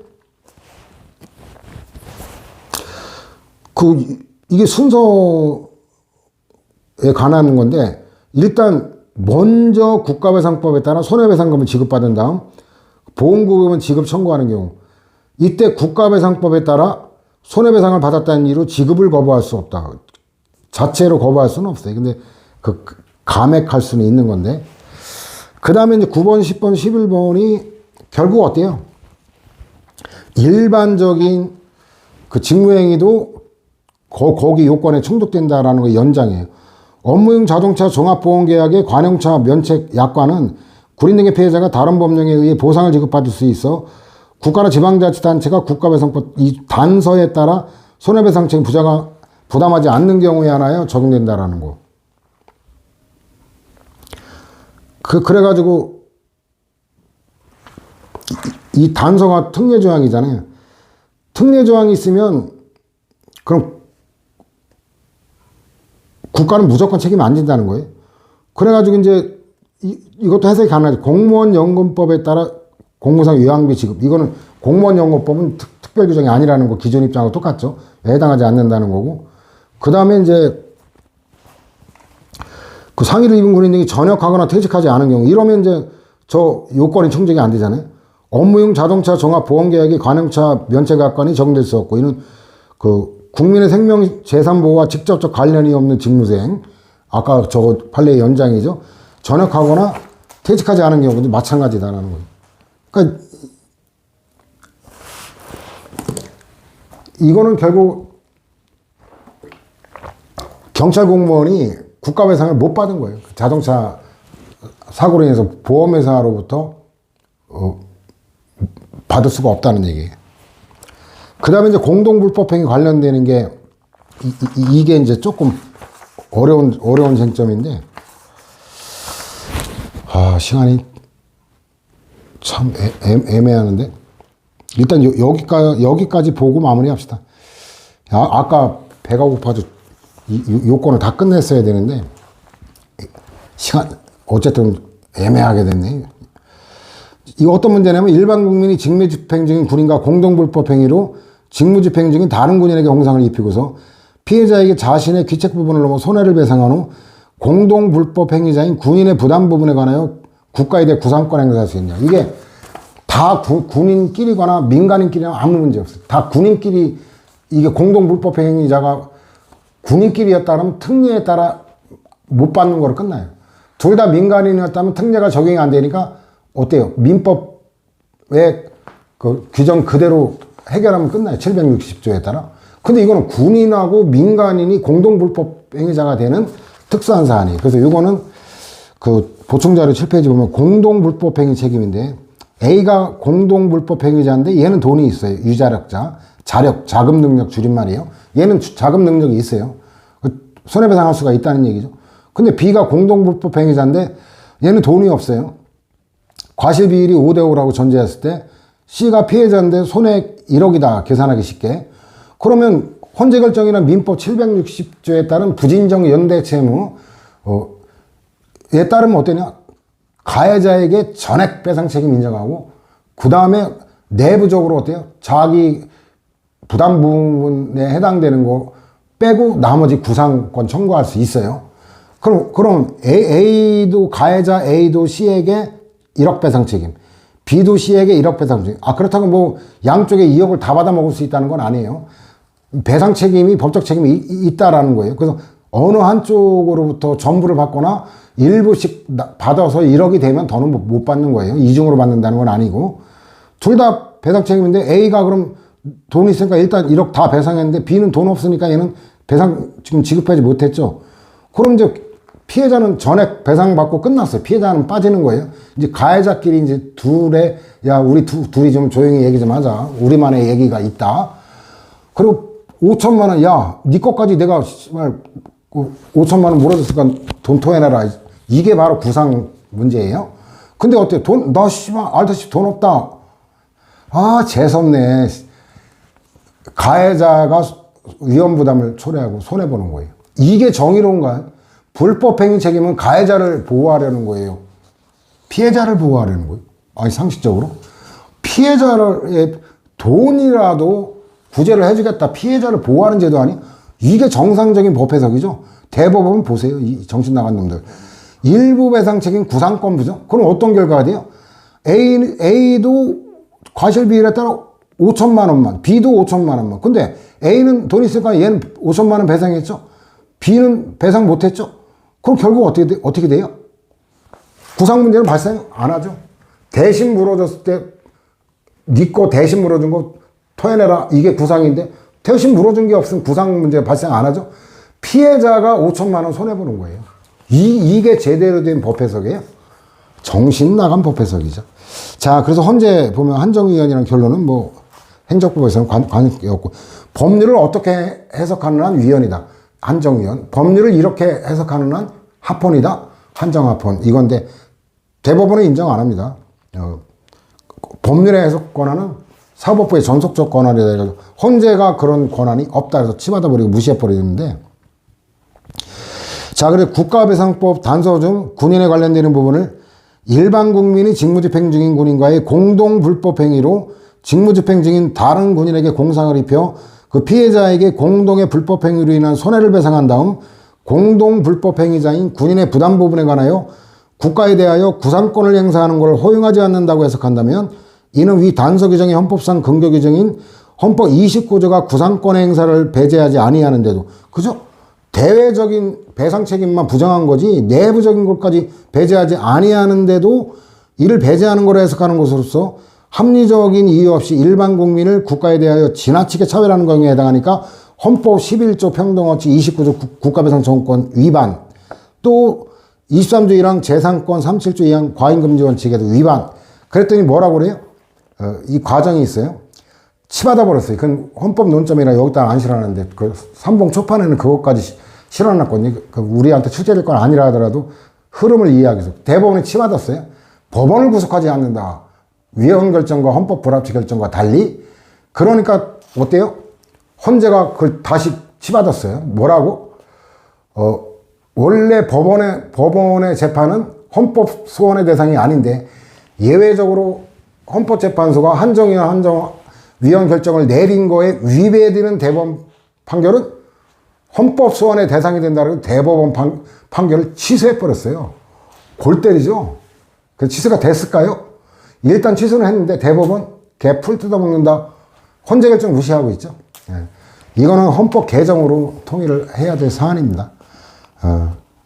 이게 순서에 관한 건데, 일단 먼저 국가배상법에 따라 손해배상금을 지급받은 다음 보험금은 지급 청구하는 경우, 이때 국가배상법에 따라 손해배상을 받았다는 이유로 지급을 거부할 수 없다. 자체로 거부할 수는 없어요. 근데 감액할 수는 있는 건데, 그 다음에 이제 9번, 10번, 11번이 결국 어때요? 일반적인 그 직무행위도 거기 요건에 충족된다라는 거 연장이에요. 업무용 자동차 종합보험계약의 관용차 면책 약관은 구린 등의 피해자가 다른 법령에 의해 보상을 지급받을 수 있어 국가나 지방자치단체가 국가배상법 이 단서에 따라 손해배상책임 부담하지 않는 경우에 하나여 적용된다라는 거. 그래가지고 이 단서가 특례조항이잖아요. 특례조항이 있으면 그럼 국가는 무조건 책임 안 진다는 거예요. 그래가지고 이제 이것도 해석이 가능하죠. 공무원연금법에 따라 공무상 요양비 지급. 이거는 공무원연금법은 특별 규정이 아니라는 거 기존 입장하고 똑같죠. 해당하지 않는다는 거고. 그 다음에 이제 그 상해를 입은 군인이 전역하거나 퇴직하지 않은 경우, 이러면 이제 저 요건이 충족이 안 되잖아요. 업무용 자동차 종합보험계약이 관용차 면책약관이 적용될 수 없고, 이는 그 국민의 생명 재산 보호와 직접적 관련이 없는 직무수행, 아까 저거 판례의 연장이죠. 전역하거나 퇴직하지 않은 경우도 마찬가지다라는 거예요. 그러니까 이거는 결국 경찰 공무원이 국가배상을 못 받은 거예요. 자동차 사고로 인해서 보험회사로부터 받을 수가 없다는 얘기예요. 그 다음에 이제 공동불법행위 관련되는 게 이게 이제 조금 어려운 쟁점인데, 시간이 참 애매하는데, 일단 여기까지 보고 마무리합시다. 아까 배가 고파서 요건을 다 끝냈어야 되는데, 시간, 어쨌든 애매하게 됐네. 이 어떤 문제냐면, 일반 국민이 직무집행 중인 군인과 공동불법행위로 직무집행 중인 다른 군인에게 공상을 입히고서 피해자에게 자신의 귀책 부분을 넘어 손해를 배상한 후 공동불법행위자인 군인의 부담 부분에 관하여 국가에 대해 구상권 행사할 수 있냐. 이게 다 군인끼리거나 민간인끼리나 아무 문제 없어요. 다 군인끼리, 이게 공동불법행위자가 군인끼리였다면 특례에 따라 못 받는 거로 끝나요. 둘 다 민간인이었다면 특례가 적용이 안 되니까 어때요? 민법의 그 규정 그대로 해결하면 끝나요. 760조에 따라. 근데 이거는 군인하고 민간인이 공동불법행위자가 되는 특수한 사안이에요. 그래서 이거는 그 보충자료 7페이지 보면 공동불법행위 책임인데, A가 공동불법행위자인데 얘는 돈이 있어요. 유자력자. 자금 능력 줄임말이에요. 얘는 자금 능력이 있어요. 손해배상할 수가 있다는 얘기죠. 근데 B가 공동불법행위자인데 얘는 돈이 없어요. 과실비율이 5대5라고 전제했을 때 C가 피해자인데 손해 1억이다. 계산하기 쉽게. 그러면 헌재결정이나 민법 760조에 따른 부진정 연대채무에 따르면 어떠냐? 가해자에게 전액 배상 책임 인정하고, 그 다음에 내부적으로 어때요? 자기 부담 부분에 해당되는 거 빼고 나머지 구상권 청구할 수 있어요. 그럼 A도, 가해자 A도 C에게 1억 배상 책임, B도 C에게 1억 배상 책임. 그렇다고 뭐 양쪽에 2억을 다 받아 먹을 수 있다는 건 아니에요. 배상 책임이, 법적 책임이 있다라는 거예요. 그래서 어느 한쪽으로부터 전부를 받거나 일부씩 받아서 1억이 되면 더는 못 받는 거예요. 이중으로 받는다는 건 아니고. 둘 다 배상 책임인데, A가 그럼 돈이 있으니까 일단 1억 다 배상했는데 B는 돈 없으니까 얘는 배상 지금 지급하지 못했죠. 그럼 이제 피해자는 전액 배상받고 끝났어요. 피해자는 빠지는 거예요. 이제 가해자끼리 이제 야, 우리 둘이 좀 조용히 얘기 좀 하자. 우리만의 얘기가 있다. 그리고 5천만 원, 야, 네 것까지 내가 5천만 원 물어줬으니까 돈 토해내라. 이게 바로 구상 문제예요. 근데 어때? 나 알다시피 돈 없다. 재수없네. 가해자가 위험부담을 초래하고 손해보는 거예요. 이게 정의로운가요? 불법행위 책임은 가해자를 보호하려는 거예요. 피해자를 보호하려는 거예요. 상식적으로. 피해자의 돈이라도 구제를 해주겠다. 피해자를 보호하는 제도 아니? 이게 정상적인 법 해석이죠. 대법원 보세요. 이 정신 나간 놈들. 일부 배상 책임 구상권 부정? 그럼 어떤 결과가 돼요? A도 과실비율에 따라 5천만 원만, B도 5천만 원만. 근데 A는 돈 있으니까 얘는 5천만 원 배상했죠. B는 배상 못했죠. 그럼 결국 어떻게 돼요? 구상 문제는 발생 안 하죠. 대신 물어줬을 때 네 거 대신 물어준 거 토해내라. 이게 구상인데 대신 물어준 게 없으면 구상 문제 발생 안 하죠. 피해자가 5천만 원 손해보는 거예요. 이게 제대로 된 법 해석이에요. 정신 나간 법 해석이죠. 자, 그래서 헌재 보면 한정위원이라는 결론은 뭐 행정법에서는 관계 없고, 법률을 어떻게 해석하는 한 위원이다. 한정위원. 법률을 이렇게 해석하는 한 합헌이다. 한정합헌. 이건데 대법원은 인정 안 합니다. 법률의 해석 권한은 사법부의 전속적 권한이다. 해서 헌재가 그런 권한이 없다 해서 치받아버리고 무시해버리는데, 자, 그래 국가배상법 단서 중 군인에 관련되는 부분을 일반 국민이 직무집행 중인 군인과의 공동불법행위로 직무집행 중인 다른 군인에게 공상을 입혀 그 피해자에게 공동의 불법행위로 인한 손해를 배상한 다음 공동 불법 행위자인 군인의 부담 부분에 관하여 국가에 대하여 구상권을 행사하는 걸 허용하지 않는다고 해석한다면 이는 위 단서 규정의 헌법상 근거 규정인 헌법 29조가 구상권 행사를 배제하지 아니하는데도 그죠? 대외적인 배상 책임만 부정한 거지 내부적인 것까지 배제하지 아니하는데도 이를 배제하는 걸로 해석하는 것으로서 합리적인 이유 없이 일반 국민을 국가에 대하여 지나치게 차별하는 경우에 해당하니까 헌법 11조 평등어치 29조 국가배상청구권 위반 또 23조 1항 재산권 37조 2항 과잉금지 원칙에도 위반 그랬더니 뭐라고 그래요? 이 과정이 있어요. 치받아 버렸어요. 그건 헌법 논점이라 여기다 안 실어놨는데 그 삼봉 초판에는 그것까지 실어놨거든요. 우리한테 출제될 건 아니라 하더라도 흐름을 이해하기 위해서 대법원에 치받았어요. 법원을 구속하지 않는다. 위헌 결정과 헌법 불합치 결정과 달리 그러니까 어때요? 헌재가 그걸 다시 치받았어요. 뭐라고? 원래 법원의 재판은 헌법 소원의 대상이 아닌데 예외적으로 헌법재판소가 한정이나 위헌 결정을 내린 거에 위배되는 대법원 판결은 헌법 소원의 대상이 된다고 대법원 판결을 취소해버렸어요. 골 때리죠? 그 취소가 됐을까요? 일단 취소는 했는데 대법원 개 풀 뜯어먹는다. 헌재 결정 무시하고 있죠. 이거는 헌법 개정으로 통일을 해야 될 사안입니다.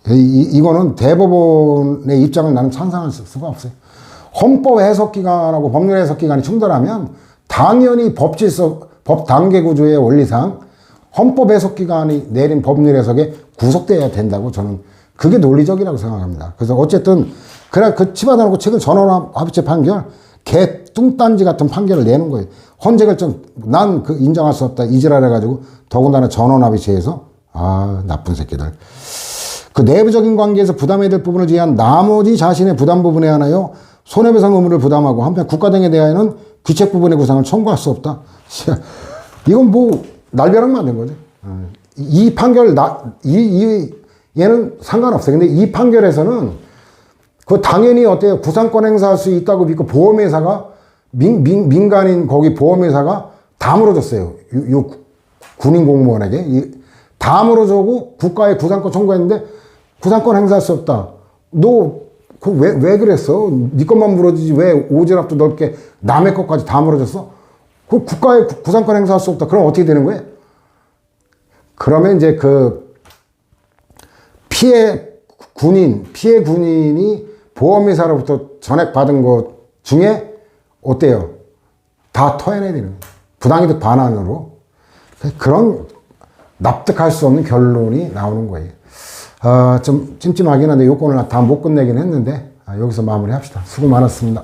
이거는 대법원의 입장을 나는 찬성할 수가 없어요. 헌법 해석기관하고 법률 해석기관이 충돌하면 당연히 법 단계 구조의 원리상 헌법 해석기관이 내린 법률 해석에 구속돼야 된다고 저는 그게 논리적이라고 생각합니다. 그래서 어쨌든 그래 그 치받아놓고 최근 전원합의체 판결 개 뚱딴지 같은 판결을 내는 거예요. 헌재 결정 난 그 인정할 수 없다 이지랄 해가지고 더군다나 전원합의체에서 나쁜 새끼들. 그 내부적인 관계에서 부담해야 될 부분을 제외한 나머지 자신의 부담 부분에 한하여 손해배상 의무를 부담하고 한편 국가 등에 대하여는 귀책 부분의 구상을 청구할 수 없다. 이건 뭐 날벼락 맞는 거죠. 이 판결 얘는 상관없어요. 근데 이 판결에서는 그 당연히 어때요? 구상권 행사할 수 있다고 믿고 보험회사가 민간인 거기 보험회사가 다 물어줬어요. 요 군인 공무원에게 다 물어주고 국가에 구상권 청구했는데 구상권 행사할 수 없다. 너 그 왜 그랬어? 네 것만 물어주지 왜 오지랖도 넓게 남의 것까지 다 물어줬어? 그 국가에 구상권 행사할 수 없다. 그럼 어떻게 되는 거예요? 그러면 이제 그 피해 군인이 보험회사로부터 전액받은 것 중에 어때요? 다 토해내야 되는 거예요. 부당이득 반환으로. 그런 납득할 수 없는 결론이 나오는 거예요. 좀 찜찜하긴 한데 요건을 다 못 끝내긴 했는데 여기서 마무리합시다. 수고 많았습니다.